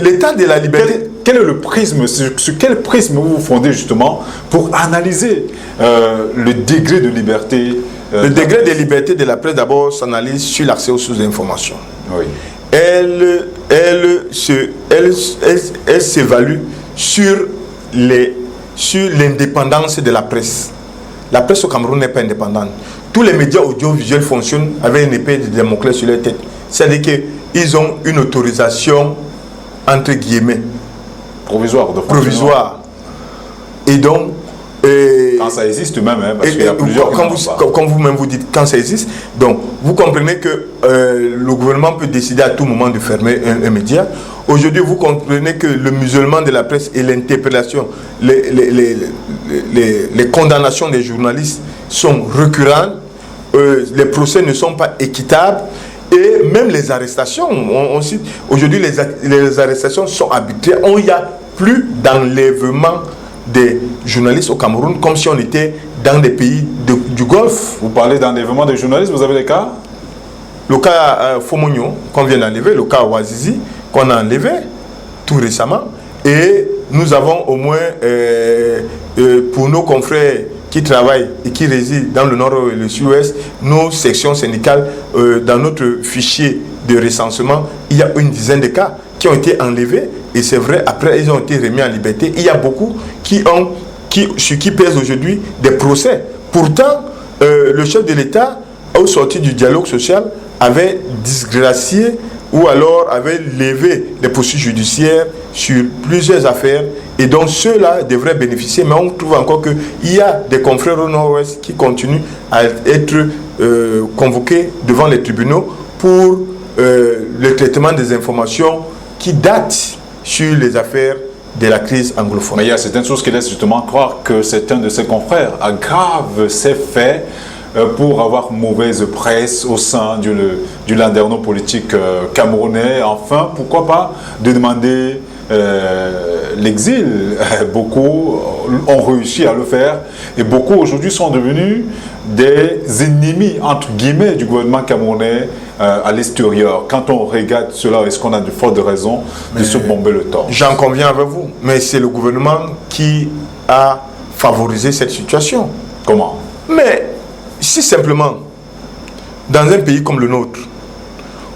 Speaker 2: L'état de la liberté...
Speaker 1: Quel est le prisme, sur quel prisme vous vous fondez justement pour analyser le degré de liberté
Speaker 2: Le degré de liberté de la presse, d'abord, s'analyse sur l'accès aux sources d'information.
Speaker 1: Oui.
Speaker 2: Elle s'évalue sur l'indépendance de la presse. La presse au Cameroun n'est pas indépendante. Tous les médias audiovisuels fonctionnent avec une épée de Damoclès sur leur tête. C'est-à-dire qu'ils ont une autorisation, entre guillemets, provisoire. Et donc,
Speaker 1: quand ça existe même, hein, parce qu'il y a plusieurs...
Speaker 2: Quand vous-même vous dites quand ça existe, donc vous comprenez que le gouvernement peut décider à tout moment de fermer un média. Aujourd'hui, vous comprenez que le musulman de la presse et l'interpellation, les condamnations des journalistes sont récurrentes, les procès ne sont pas équitables, et même les arrestations, aujourd'hui les arrestations sont arbitraires. Il n'y a plus d'enlèvement des journalistes au Cameroun comme si on était dans des pays du Golfe.
Speaker 1: Vous parlez d'enlèvement des journalistes, vous avez des cas?
Speaker 2: Le cas Fomonio qu'on vient d'enlever, le cas Ouazizi qu'on a enlevé tout récemment, et nous avons au moins pour nos confrères qui travaillent et qui résident dans le nord et le sud-ouest, nos sections syndicales, dans notre fichier de recensement, il y a une dizaine de cas qui ont été enlevés, et c'est vrai, après ils ont été remis en liberté. Il y a beaucoup sur qui pèsent aujourd'hui des procès. Pourtant, le chef de l'État, au sortir du dialogue social, avait disgracié ou alors avait levé les poursuites judiciaires sur plusieurs affaires, et donc ceux-là devraient bénéficier, mais on trouve encore qu'il y a des confrères au nord-ouest qui continuent à être convoqués devant les tribunaux pour le traitement des informations qui datent sur les affaires de la crise anglophone.
Speaker 1: Mais il y a certaines choses qui laissent justement croire que certains de ses confrères aggravent ces faits pour avoir mauvaise presse au sein du landerneau politique camerounais. Enfin, pourquoi pas de demander l'exil. Beaucoup ont réussi à le faire et beaucoup aujourd'hui sont devenus des ennemis, entre guillemets, du gouvernement camerounais à l'extérieur. Quand on regarde cela, est-ce qu'on a de fortes raisons de se bomber le torse?
Speaker 2: J'en conviens avec vous, mais c'est le gouvernement qui a favorisé cette situation.
Speaker 1: Comment?
Speaker 2: Mais si simplement, dans un pays comme le nôtre,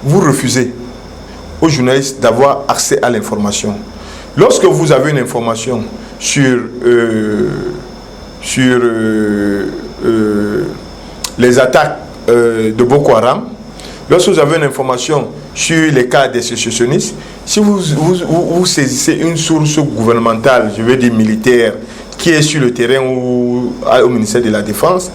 Speaker 2: vous refusez aux journalistes d'avoir accès à l'information, lorsque vous avez une information sur les attaques de Boko Haram, lorsque vous avez une information sur les cas des sécessionnistes, si vous saisissez une source gouvernementale, je veux dire militaire, qui est sur le terrain ou au ministère de la Défense,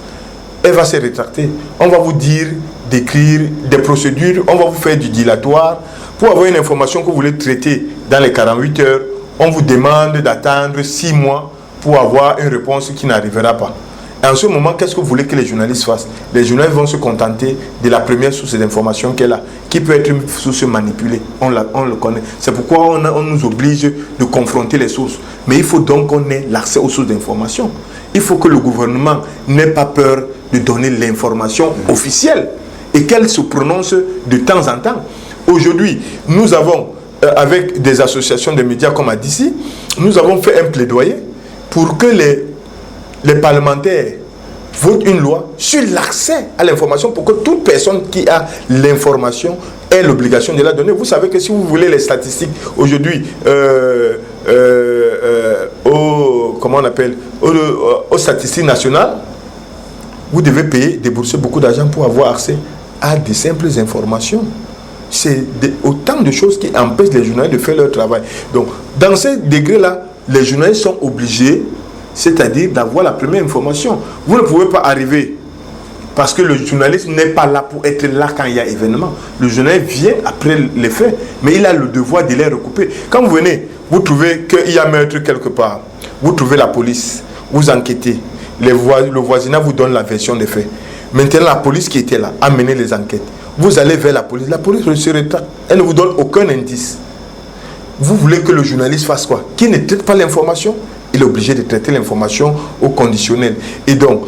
Speaker 2: elle va se rétracter. On va vous dire d'écrire des procédures, on va vous faire du dilatoire, Pour avoir une information que vous voulez traiter dans les 48 heures, on vous demande d'attendre 6 mois pour avoir une réponse qui n'arrivera pas. Et en ce moment, qu'est-ce que vous voulez que les journalistes fassent? Les journalistes vont se contenter de la première source d'information qu'elle a, qui peut être une source manipulée. On le connaît. C'est pourquoi on nous oblige de confronter les sources. Mais il faut donc qu'on ait l'accès aux sources d'information. Il faut que le gouvernement n'ait pas peur de donner l'information officielle et qu'elle se prononce de temps en temps. Aujourd'hui, nous avons, avec des associations de médias comme ADICI, nous avons fait un plaidoyer pour que les parlementaires votent une loi sur l'accès à l'information pour que toute personne qui a l'information ait l'obligation de la donner. Vous savez que si vous voulez les statistiques aujourd'hui aux statistiques nationales, vous devez débourser beaucoup d'argent pour avoir accès à des simples informations. C'est autant de choses qui empêchent les journalistes de faire leur travail. Donc, dans ce degré-là, les journalistes sont obligés, c'est-à-dire d'avoir la première information. Vous ne pouvez pas arriver, parce que le journaliste n'est pas là pour être là quand il y a événement. Le journaliste vient après les faits, mais il a le devoir de les recouper. Quand vous venez, vous trouvez qu'il y a meurtre quelque part, vous trouvez la police, vous enquêtez, le voisinage vous donne la version des faits. Maintenant, la police qui était là a mené les enquêtes. Vous allez vers la police se rétracte. Elle ne vous donne aucun indice. Vous voulez que le journaliste fasse quoi? Qui ne traite pas l'information, il est obligé de traiter l'information au conditionnel. Et donc,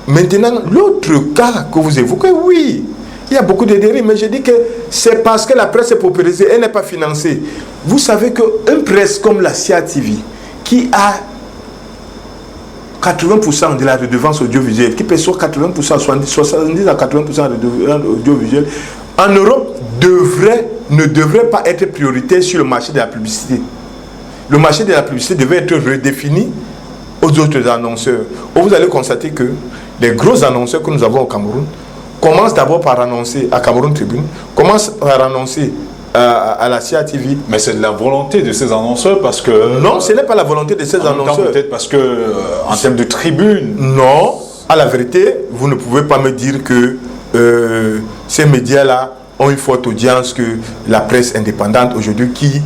Speaker 2: maintenant, l'autre cas que vous évoquez, oui, il y a beaucoup de dérives, mais je dis que c'est parce que la presse est paupérisée, elle n'est pas financée. Vous savez qu'une presse comme la CIA TV, qui a 80% de la redevance audiovisuelle, qui perçoit 80%, 70 à 80% de la redevance audiovisuelle, en Europe, ne devrait pas être prioritaire sur le marché de la publicité. Le marché de la publicité devait être redéfini aux autres annonceurs. Vous allez constater que les gros annonceurs que nous avons au Cameroun commencent d'abord par annoncer à Cameroun Tribune, commencent par annoncer à la CIA TV.
Speaker 1: Mais c'est de la volonté de ces annonceurs parce que...
Speaker 2: Non, ce n'est pas la volonté de ces annonceurs.
Speaker 1: Peut-être parce que, en termes de tribune...
Speaker 2: Non, à la vérité, vous ne pouvez pas me dire que ces médias-là ont une forte audience que la presse indépendante aujourd'hui qui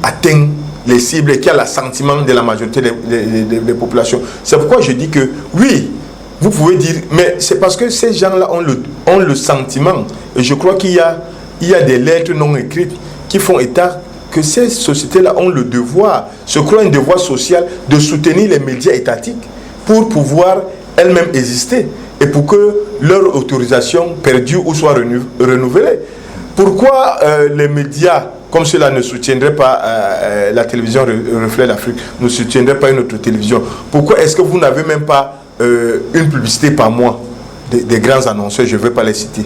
Speaker 2: atteint les cibles et qui a l'assentiment de la majorité des populations. C'est pourquoi je dis que oui, vous pouvez dire, mais c'est parce que ces gens-là ont le sentiment, et je crois qu'il y a des lettres non écrites qui font état que ces sociétés-là ont le devoir, je crois un devoir social, de soutenir les médias étatiques pour pouvoir elles-mêmes exister et pour que leur autorisation perdure ou soit renouvelée. Pourquoi les médias comme cela ne soutiendraient pas la télévision Reflet d'Afrique, ne soutiendraient pas une autre télévision? Pourquoi est-ce que vous n'avez même pas une publicité par mois des grands annonceurs? Je ne vais pas les citer.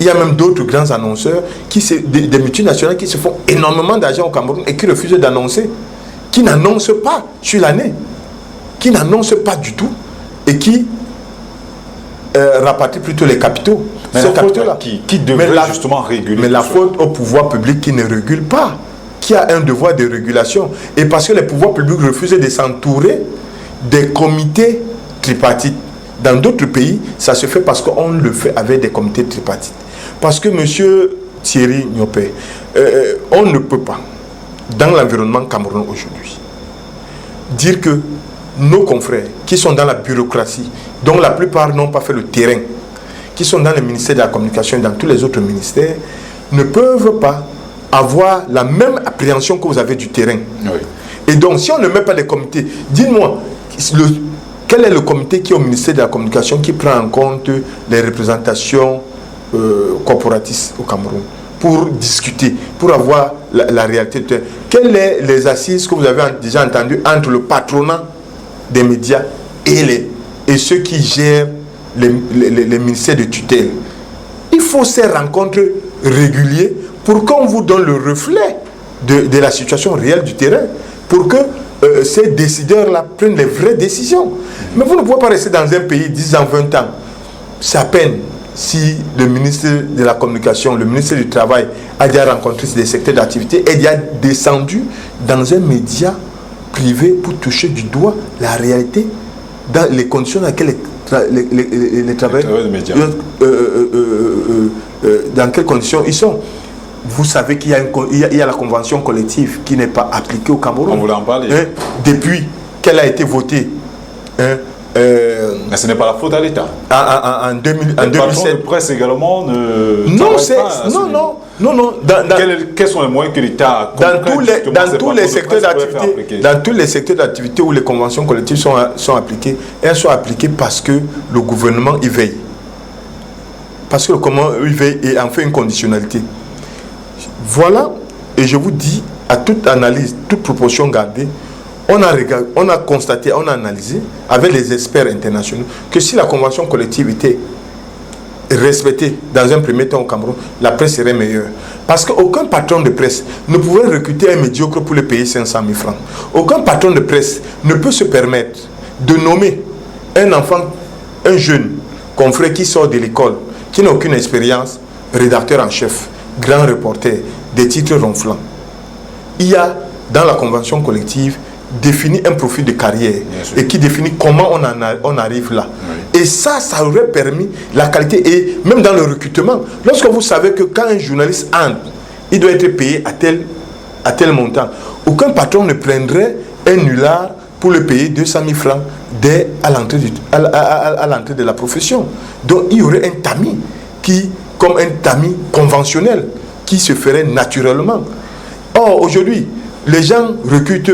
Speaker 2: Il y a même d'autres grands annonceurs, des multinationales qui se font énormément d'argent au Cameroun et qui refusent d'annoncer, qui n'annoncent pas sur l'année, qui n'annoncent pas du tout et qui rapatrient plutôt les capitaux.
Speaker 1: Mais la faute là, qui devrait justement réguler?
Speaker 2: Mais la faute au pouvoir public qui ne régule pas, qui a un devoir de régulation. Et parce que les pouvoirs publics refusent de s'entourer des comités tripartites. Dans d'autres pays, ça se fait parce qu'on le fait avec des comités tripartites. Parce que M. Thierry Nyopé, on ne peut pas, dans l'environnement camerounais aujourd'hui, dire que nos confrères qui sont dans la bureaucratie, dont la plupart n'ont pas fait le terrain, qui sont dans le ministère de la Communication et dans tous les autres ministères, ne peuvent pas avoir la même appréhension que vous avez du terrain. Oui. Et donc, si on ne met pas des comités, dites-moi, quel est le comité qui est au ministère de la Communication qui prend en compte les représentations corporatistes au Cameroun pour discuter, pour avoir la réalité de terrain? Quelles sont les assises que vous avez déjà entendues entre le patronat des médias et ceux qui gèrent les ministères de tutelle? Il faut ces rencontres régulières pour qu'on vous donne le reflet de la situation réelle du terrain, pour que ces décideurs-là prennent les vraies décisions. Mais vous ne pouvez pas rester dans un pays 10 ans, 20 ans. C'est à peine si le ministre de la Communication, le ministre du Travail a déjà rencontré des secteurs d'activité et déjà descendu dans un média privé pour toucher du doigt la réalité dans les conditions dans lesquelles les travailleurs, dans quelles conditions ils sont. vous savez qu'il y a la convention collective qui n'est pas appliquée au Cameroun.
Speaker 1: On voulait en parler.
Speaker 2: Depuis qu'elle a été votée.
Speaker 1: Mais ce n'est pas la faute à l'État.
Speaker 2: En 2007.
Speaker 1: Le presse également ne.
Speaker 2: Non.
Speaker 1: Quels sont les moyens que l'État a
Speaker 2: dans tous les secteurs d'activité où les conventions collectives sont appliquées, elles sont appliquées parce que le gouvernement y veille. Parce que le gouvernement y veille et en fait une conditionnalité. Voilà, et je vous dis, à toute analyse, toute proportion gardée, on a constaté, on a analysé avec les experts internationaux que si la convention collective était respectée dans un premier temps au Cameroun, la presse serait meilleure. Parce qu'aucun patron de presse ne pouvait recruter un médiocre pour le payer 500 000 francs. Aucun patron de presse ne peut se permettre de nommer un enfant, un jeune confrère qui sort de l'école, qui n'a aucune expérience, rédacteur en chef, grand reporter, des titres ronflants. Il y a dans la convention collective définit un profil de carrière et qui définit comment on arrive là. Oui. Et ça aurait permis la qualité et même dans le recrutement. Lorsque vous savez que quand un journaliste entre, il doit être payé à tel montant. Aucun patron ne prendrait un nulard pour le payer 200 000 francs dès à l'entrée de la profession. Donc il y aurait un tamis comme un tamis conventionnel qui se ferait naturellement. Or aujourd'hui, les gens recrutent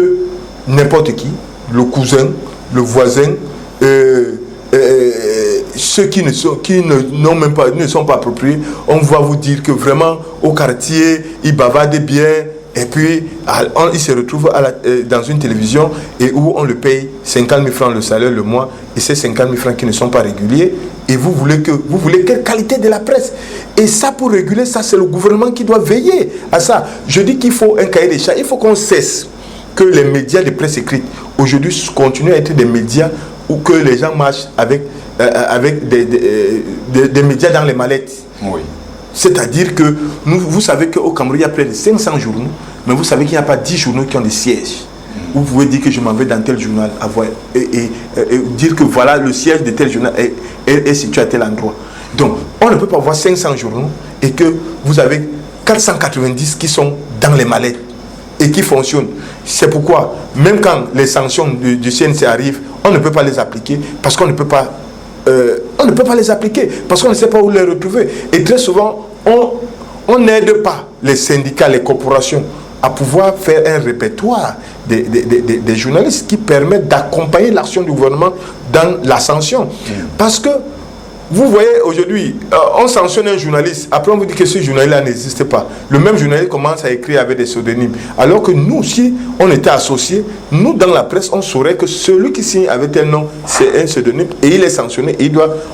Speaker 2: n'importe qui, le cousin, le voisin, ceux qui ne sont pas appropriés. On va vous dire que vraiment au quartier, ils bavardent bien et puis il se retrouve dans une télévision et où on le paye 50 000 francs le salaire le mois et ces 50 000 francs qui ne sont pas réguliers. Et vous voulez quelle qualité de la presse? Et ça, pour réguler ça, c'est le gouvernement qui doit veiller à ça. Je dis qu'il faut un cahier des charges. Il faut qu'on cesse que les médias de presse écrite aujourd'hui continuent à être des médias où que les gens marchent avec des médias dans les mallettes.
Speaker 1: Oui.
Speaker 2: C'est-à-dire que vous savez qu'au Cameroun, il y a près de 500 journaux, mais vous savez qu'il n'y a pas 10 journaux qui ont des sièges. Vous pouvez dire que je m'en vais dans tel journal et dire que voilà, le siège de tel journal est situé à tel endroit. Donc, on ne peut pas avoir 500 journaux et que vous avez 490 qui sont dans les mallettes et qui fonctionnent. C'est pourquoi, même quand les sanctions du CNC arrivent, on ne peut pas les appliquer parce qu'on ne peut pas les appliquer parce qu'on ne sait pas où les retrouver. Et très souvent, on n'aide pas les syndicats, les corporations à pouvoir faire un répertoire des journalistes qui permettent d'accompagner l'action du gouvernement dans la sanction. Parce que, vous voyez, aujourd'hui, on sanctionne un journaliste, après on vous dit que ce journaliste-là n'existe pas. Le même journaliste commence à écrire avec des pseudonymes. Alors que nous, si on était associés, nous, dans la presse, on saurait que celui qui signe avec tel nom, c'est un pseudonyme, et il est sanctionné, et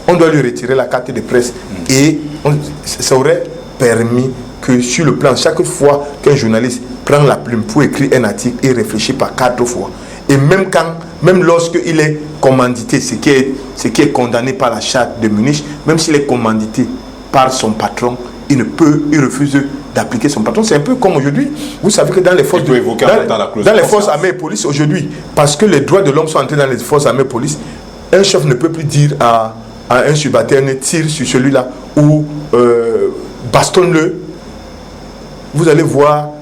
Speaker 2: on doit lui retirer la carte de presse. Et ça aurait permis que sur le plan, chaque fois qu'un journaliste prend la plume pour écrire un article, il réfléchit pas 4 fois. Et même lorsqu'il est commandité, ce qui est condamné par la charte de Munich, même s'il est commandité par son patron, il refuse d'appliquer son patron. C'est un peu comme aujourd'hui, vous savez que dans les forces armées et police aujourd'hui, parce que les droits de l'homme sont entrés dans les forces armées et police, un chef ne peut plus dire à un subalterne tire sur celui-là ou bastonne-le. Vous allez voir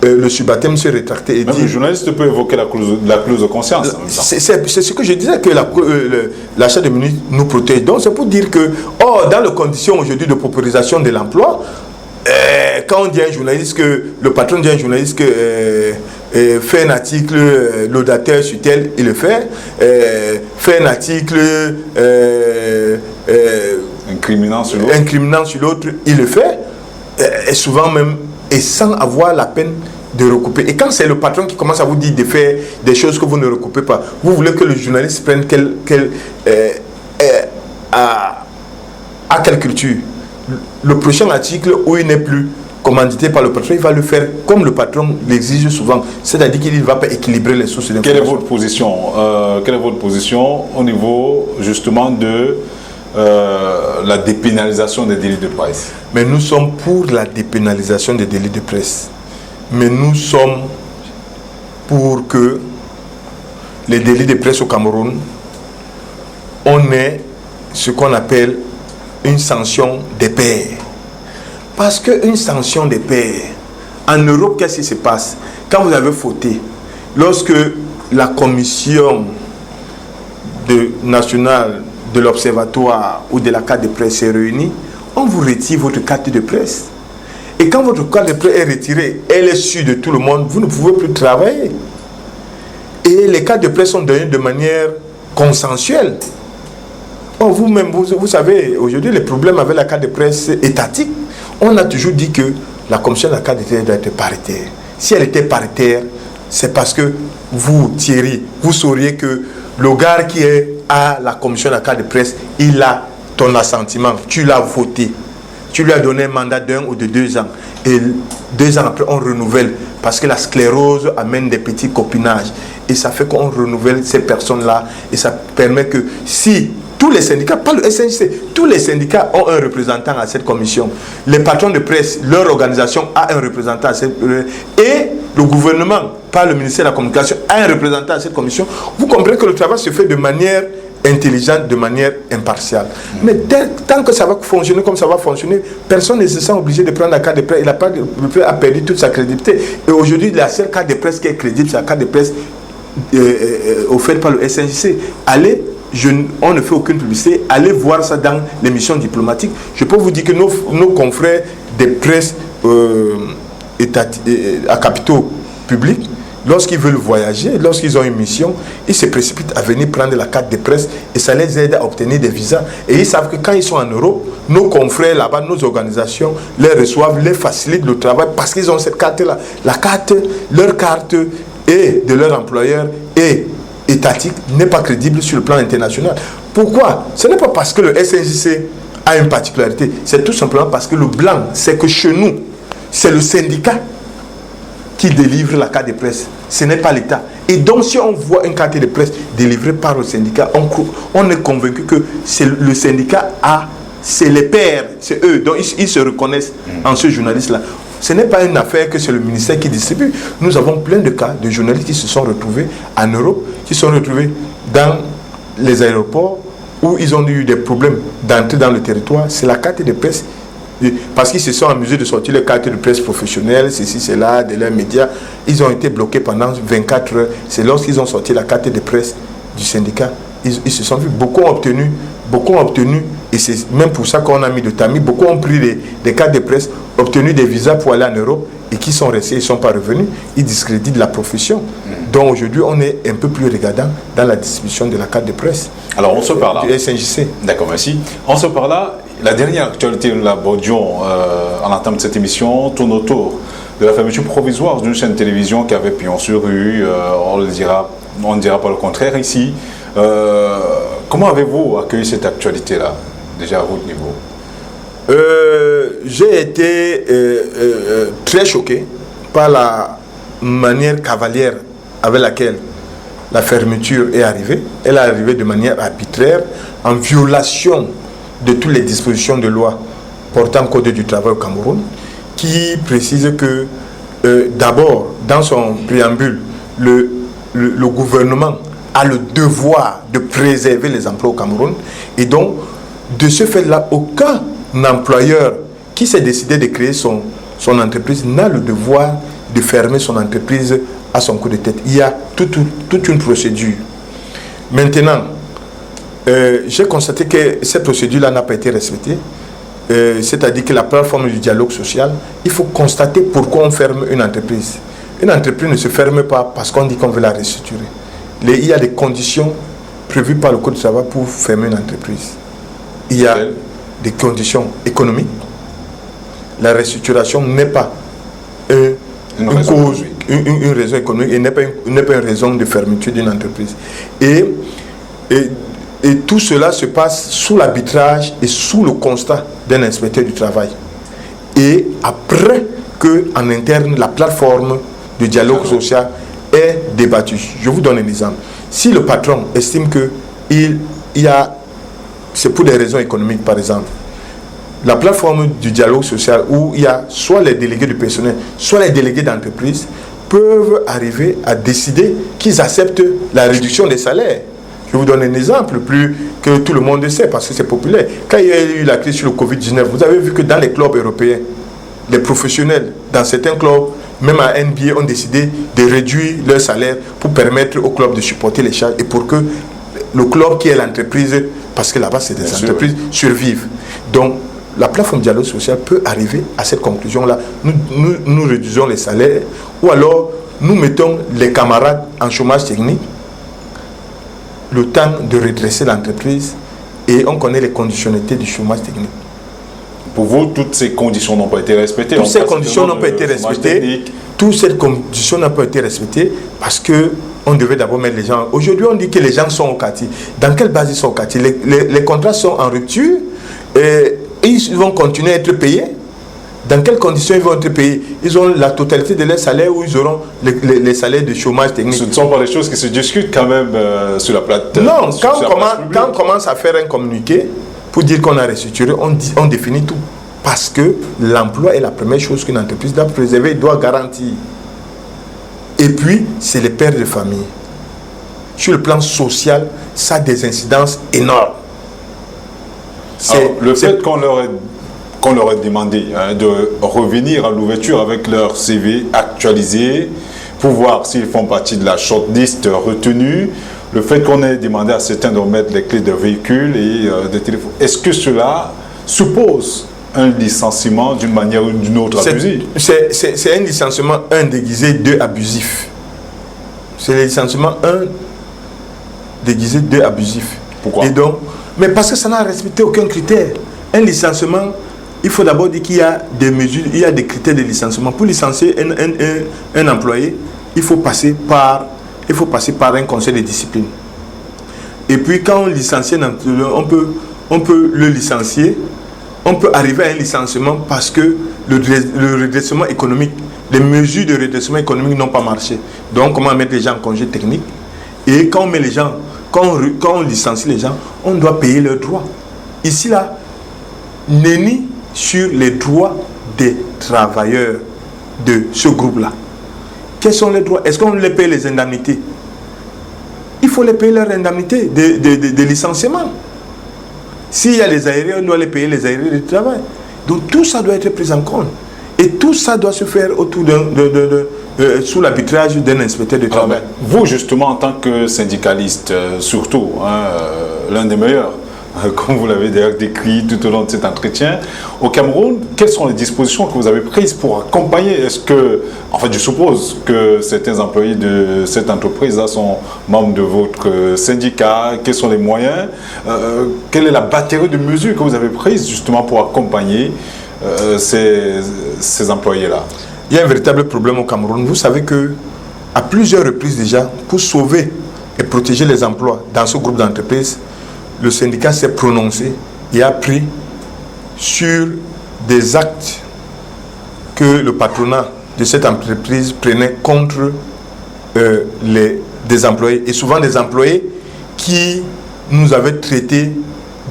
Speaker 2: le subalterne se rétracter et
Speaker 1: dire... Le journaliste peut évoquer la clause de conscience.
Speaker 2: C'est ce que je disais, que la charte de Munich nous protège. Donc c'est pour dire que, dans les conditions aujourd'hui de paupérisation de l'emploi, quand on dit à un journaliste que, le patron dit à un journaliste que fait un article laudateur sur tel, il le fait. Fait un article
Speaker 1: incriminant
Speaker 2: sur l'autre, il le fait. Et souvent même, et sans avoir la peine de recouper. Et quand c'est le patron qui commence à vous dire de faire des choses que vous ne recoupez pas, vous voulez que le journaliste prenne à quelle culture? Le prochain article où il n'est plus commandité par le patron, il va le faire comme le patron l'exige souvent. C'est-à-dire qu'il ne va pas équilibrer les sources d'information.
Speaker 1: Quelle est votre position au niveau justement de la dépénalisation des délits de presse?
Speaker 2: Mais nous sommes pour la dépénalisation des délits de presse. Mais nous sommes pour que les délits de presse au Cameroun, on ait ce qu'on appelle une sanction des pairs. Parce qu'une sanction des pairs, en Europe, qu'est-ce qui se passe? Quand vous avez fauté, lorsque la commission nationale de l'observatoire ou de la carte de presse s'est réunie, on vous retire votre carte de presse. Et quand votre carte de presse est retirée, elle est sûre de tout le monde, vous ne pouvez plus travailler. Et les cartes de presse sont données de manière consensuelle. Or, vous-même, vous savez, aujourd'hui, les problèmes avec la carte de presse étatique, on a toujours dit que la commission de la carte de presse doit être paritaire. Si elle était paritaire, c'est parce que vous, Thierry, vous sauriez que le gars qui est à la commission de la carte de presse, il a ton assentiment, tu l'as voté. Tu lui as donné un mandat d'1 ou de 2 ans. Et 2 ans après, on renouvelle. Parce que la sclérose amène des petits copinages. Et ça fait qu'on renouvelle ces personnes-là. Et ça permet que si tous les syndicats, pas le SNJC, tous les syndicats ont un représentant à cette commission. Les patrons de presse, leur organisation a un représentant à cette et le gouvernement, par le ministère de la Communication, a un représentant à cette commission. Vous comprenez que le travail se fait de manière intelligente, de manière impartiale. Mais tant que ça va fonctionner comme ça va fonctionner, personne ne se sent obligé de prendre la carte de presse. Il a perdu toute sa crédibilité. Et aujourd'hui, la seule carte de presse qui est crédible, c'est la carte de presse offerte par le SNJC. Allez, on ne fait aucune publicité, allez voir ça dans l'émission diplomatique. Je peux vous dire que nos confrères des presses à capitaux publics, lorsqu'ils veulent voyager, lorsqu'ils ont une mission, ils se précipitent à venir prendre la carte de presse et ça les aide à obtenir des visas. Et ils savent que quand ils sont en Europe, nos confrères là-bas, nos organisations les reçoivent, les facilitent le travail parce qu'ils ont cette carte-là. La carte, leur carte et de leur employeur et étatique n'est pas crédible sur le plan international. Pourquoi? Ce n'est pas parce que le SNJC a une particularité, c'est tout simplement parce que le blanc, c'est que chez nous, c'est le syndicat qui délivre la carte de presse. Ce n'est pas l'État. Et donc, si on voit une carte de presse délivrée par le syndicat, on est convaincu que le syndicat c'est les pairs, c'est eux. Donc, ils se reconnaissent en ce journaliste-là. Ce n'est pas une affaire que c'est le ministère qui distribue. Nous avons plein de cas de journalistes qui se sont retrouvés en Europe, qui se sont retrouvés dans les aéroports où ils ont eu des problèmes d'entrer dans le territoire. C'est la carte de presse. Parce qu'ils se sont amusés de sortir les cartes de presse professionnelles, ceci, cela, de leurs médias. Ils ont été bloqués pendant 24 heures. C'est lorsqu'ils ont sorti la carte de presse du syndicat. Ils se sont vus. Beaucoup ont obtenu, et c'est même pour ça qu'on a mis de tamis, beaucoup ont pris des cartes de presse, obtenu des visas pour aller en Europe, et qui sont restés, ils ne sont pas revenus. Ils discréditent la profession. Donc aujourd'hui, on est un peu plus regardant dans la distribution de la carte de presse.
Speaker 1: Alors on se parle là.
Speaker 2: Du SNJC.
Speaker 1: D'accord, merci. On se parle là. La dernière actualité de la Baudion, en entame de cette émission, tourne autour de la fermeture provisoire d'une chaîne de télévision qui avait pignon sur rue. On ne dira pas le contraire ici. Comment avez-vous accueilli cette actualité-là, déjà à votre niveau?
Speaker 2: J'ai été très choqué par la manière cavalière avec laquelle la fermeture est arrivée. Elle est arrivée de manière arbitraire, en violation de toutes les dispositions de loi portant Code du travail au Cameroun, qui précise que d'abord, dans son préambule, le gouvernement a le devoir de préserver les emplois au Cameroun. Et donc, de ce fait-là, aucun employeur qui s'est décidé de créer son entreprise n'a le devoir de fermer son entreprise à son coup de tête. Il y a toute une procédure. Maintenant, j'ai constaté que cette procédure-là n'a pas été respectée. C'est-à-dire que la plateforme du dialogue social, il faut constater pourquoi on ferme une entreprise. Une entreprise ne se ferme pas parce qu'on dit qu'on veut la restructurer. Il y a des conditions prévues par le Code du travail pour fermer une entreprise. Il y a des conditions économiques. La restructuration n'est pas une raison économique et n'est pas une raison de fermeture d'une entreprise. Et tout cela se passe sous l'arbitrage et sous le constat d'un inspecteur du travail. Et après qu'en interne, la plateforme de dialogue social est débattue. Je vous donne un exemple. Si le patron estime que c'est pour des raisons économiques, par exemple, la plateforme du dialogue social où il y a soit les délégués du personnel, soit les délégués d'entreprise, peuvent arriver à décider qu'ils acceptent la réduction des salaires. Je vous donne un exemple plus que tout le monde sait parce que c'est populaire. Quand il y a eu la crise sur le Covid-19, vous avez vu que dans les clubs européens, les professionnels dans certains clubs, même à NBA, ont décidé de réduire leur salaire pour permettre au club de supporter les charges et pour que le club qui est l'entreprise, parce que là-bas c'est des entreprises, survivent. Donc la plateforme dialogue social peut arriver à cette conclusion-là. Nous réduisons les salaires ou alors nous mettons les camarades en chômage technique, le temps de redresser l'entreprise et on connaît les conditionnalités du chômage technique.
Speaker 1: Pour vous, toutes ces conditions n'ont pas été respectées.
Speaker 2: Toutes ces conditions n'ont pas été respectées. Toutes ces conditions n'ont pas été respectées parce que on devait d'abord mettre les gens. Aujourd'hui, on dit que les gens sont au quartier. Dans quelle base ils sont au quartier? Les contrats sont en rupture et ils vont continuer à être payés. Dans quelles conditions ils vont être payés? Ils ont la totalité de leur salaire ou ils auront les salaires de chômage technique. Ce
Speaker 1: ne sont pas des choses qui se discutent quand même sur la plateforme.
Speaker 2: Non, quand on commence à faire un communiqué pour dire qu'on a restructuré, on définit tout. Parce que l'emploi est la première chose qu'une entreprise doit préserver, doit garantir. Et puis, c'est les pères de famille. Sur le plan social, ça a des incidences énormes.
Speaker 1: Alors, le fait qu'on leur ait demandé de revenir à l'ouverture avec leur CV actualisé pour voir s'ils font partie de la shortlist retenue, le fait qu'on ait demandé à certains de remettre les clés de véhicules et des téléphones, est-ce que cela suppose un licenciement d'une manière ou d'une autre abusive?
Speaker 2: C'est un licenciement, un déguisé, deux abusif. C'est le licenciement, un déguisé, deux abusif.
Speaker 1: Pourquoi?
Speaker 2: Et donc, mais parce que ça n'a respecté aucun critère. Un licenciement, il faut d'abord dire qu'il y a des mesures, il y a des critères de licenciement. Pour licencier un employé, il faut passer par un conseil de discipline. Et puis quand on licencie un employé, on peut le licencier. On peut arriver à un licenciement parce que le redressement économique, les mesures de redressement économique n'ont pas marché. Donc, comment mettre les gens en congé technique? Et quand on met les gens, quand on licencie les gens, on doit payer leurs droits. Ici, là, nenni sur les droits des travailleurs de ce groupe-là. Quels sont les droits? Est-ce qu'on les paye les indemnités? Il faut les payer leurs indemnités de licenciement. S'il y a les aérés, on doit les payer les aérés de travail. Donc tout ça doit être pris en compte. Et tout ça doit se faire autour sous l'arbitrage d'un inspecteur de travail.
Speaker 1: Alors, vous, justement, en tant que syndicaliste, surtout, l'un des meilleurs, comme vous l'avez d'ailleurs décrit tout au long de cet entretien, au Cameroun, quelles sont les dispositions que vous avez prises pour accompagner? Est-ce que, en fait, je suppose que certains employés de cette entreprise-là sont membres de votre syndicat. Quels sont les moyens? Quelle est la batterie de mesures que vous avez prises justement pour accompagner ces employés-là?
Speaker 2: Il y a un véritable problème au Cameroun. Vous savez que à plusieurs reprises déjà, pour sauver et protéger les emplois dans ce groupe d'entreprises, le syndicat s'est prononcé et a pris sur des actes que le patronat de cette entreprise prenait contre des employés. Et souvent des employés qui nous avaient traités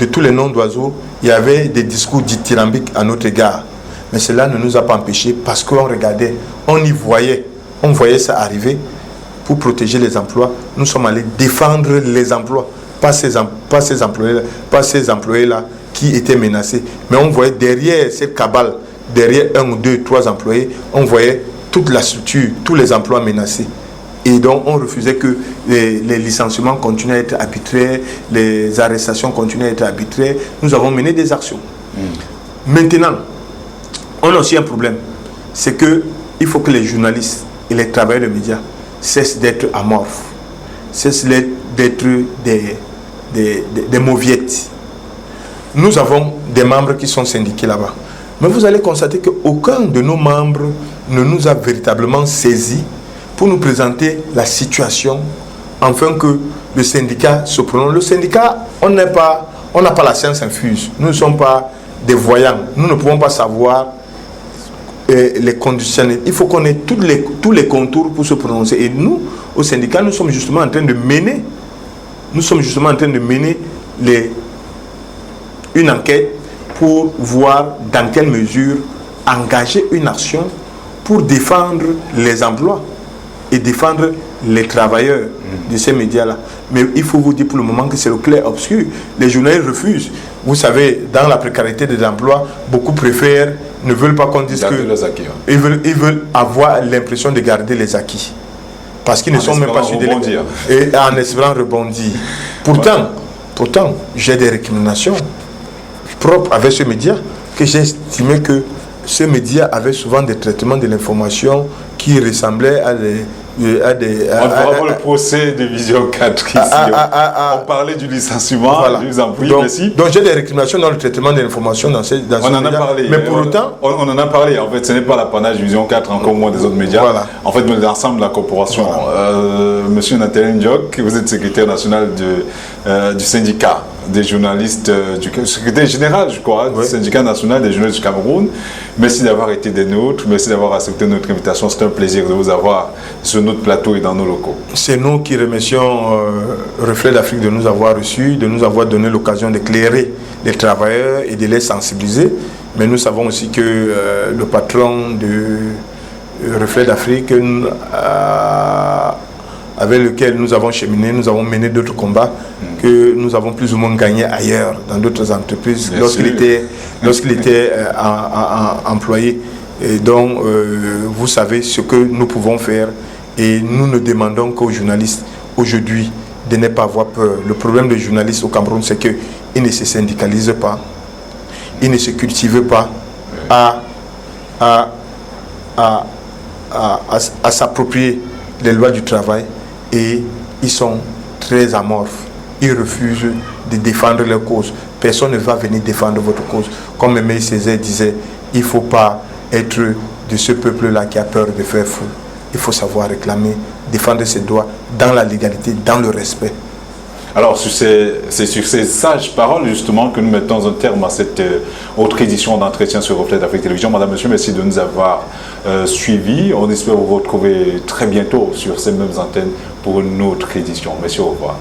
Speaker 2: de tous les noms d'oiseaux. Il y avait des discours dithyrambiques à notre égard. Mais cela ne nous a pas empêchés parce qu'on regardait, on voyait ça arriver. Pour protéger les emplois, nous sommes allés défendre les emplois. Pas ces employés-là qui étaient menacés. Mais on voyait derrière cette cabale, derrière 1 ou 2, 3 employés, on voyait toute la structure, tous les emplois menacés. Et donc on refusait que les licenciements continuent à être arbitraires, les arrestations continuent à être arbitraires. Nous avons mené des actions. Maintenant, on a aussi un problème. C'est qu'il faut que les journalistes et les travailleurs de médias cessent d'être amorphes, cessent d'être des mauviettes. Nous avons des membres qui sont syndiqués là-bas. Mais vous allez constater qu'aucun de nos membres ne nous a véritablement saisis pour nous présenter la situation, afin que le syndicat se prononce. Le syndicat, on n'a pas la science infuse. Nous ne sommes pas des voyants. Nous ne pouvons pas savoir les conditions. Il faut qu'on ait tous les contours pour se prononcer. Et nous, au syndicat, nous sommes justement en train de mener une enquête pour voir dans quelle mesure engager une action pour défendre les emplois et défendre les travailleurs de ces médias-là. Mais il faut vous dire pour le moment que c'est le clair obscur. Les journalistes refusent. Vous savez, dans la précarité de l'emploi, beaucoup préfèrent, ne veulent pas qu'on dise que...
Speaker 1: Acquis, hein.
Speaker 2: Ils veulent avoir l'impression de garder les acquis. Parce qu'ils ne sont même pas sûrs de rebondir. Et en espérant rebondir. Pourtant, j'ai des récriminations propres avec ce média, que j'ai estimé que ce média avait souvent des traitements de l'information qui ressemblaient à des...
Speaker 1: on fera le procès de Vision 4 ici. On parlait du licenciement,
Speaker 2: voilà. Donc j'ai des récriminations dans le traitement de l'information dans ce média.
Speaker 1: On en a parlé.
Speaker 2: Mais pour autant...
Speaker 1: On en a parlé. En fait, ce n'est pas l'apanage de Vision 4, encore moins des autres médias.
Speaker 2: Voilà.
Speaker 1: En fait, l'ensemble de la corporation. Voilà. Monsieur Nathalie Ndiok, vous êtes secrétaire national du syndicat des journalistes, du secrétaire général, je crois, du syndicat national des journalistes du Cameroun. Merci d'avoir été des nôtres. Merci d'avoir accepté notre invitation. C'est un plaisir de vous avoir sur notre plateau et dans nos locaux.
Speaker 2: C'est nous qui remercions Reflet d'Afrique de nous avoir reçus, de nous avoir donné l'occasion d'éclairer les travailleurs et de les sensibiliser. Mais nous savons aussi que le patron de Reflet d'Afrique, avec lequel nous avons cheminé, nous avons mené d'autres combats que nous avons plus ou moins gagnés ailleurs, dans d'autres entreprises, lorsqu'il était employé. Et donc, vous savez ce que nous pouvons faire et nous ne demandons qu'aux journalistes aujourd'hui de ne pas avoir peur. Le problème des journalistes au Cameroun, c'est qu'ils ne se syndicalisent pas, ils ne se cultivent pas à s'approprier les lois du travail et ils sont très amorphes. Ils refusent de défendre leur cause. Personne ne va venir défendre votre cause. Comme Aimé Césaire disait, il ne faut pas être de ce peuple-là qui a peur de faire fou. Il faut savoir réclamer, défendre ses droits dans la légalité, dans le respect.
Speaker 1: Alors, c'est sur ces sages paroles, justement, que nous mettons un terme à cette autre édition d'entretien sur Reflet d'Afrique Télévision. Madame, Monsieur, merci de nous avoir suivis. On espère vous retrouver très bientôt sur ces mêmes antennes pour une autre édition. Merci, au revoir.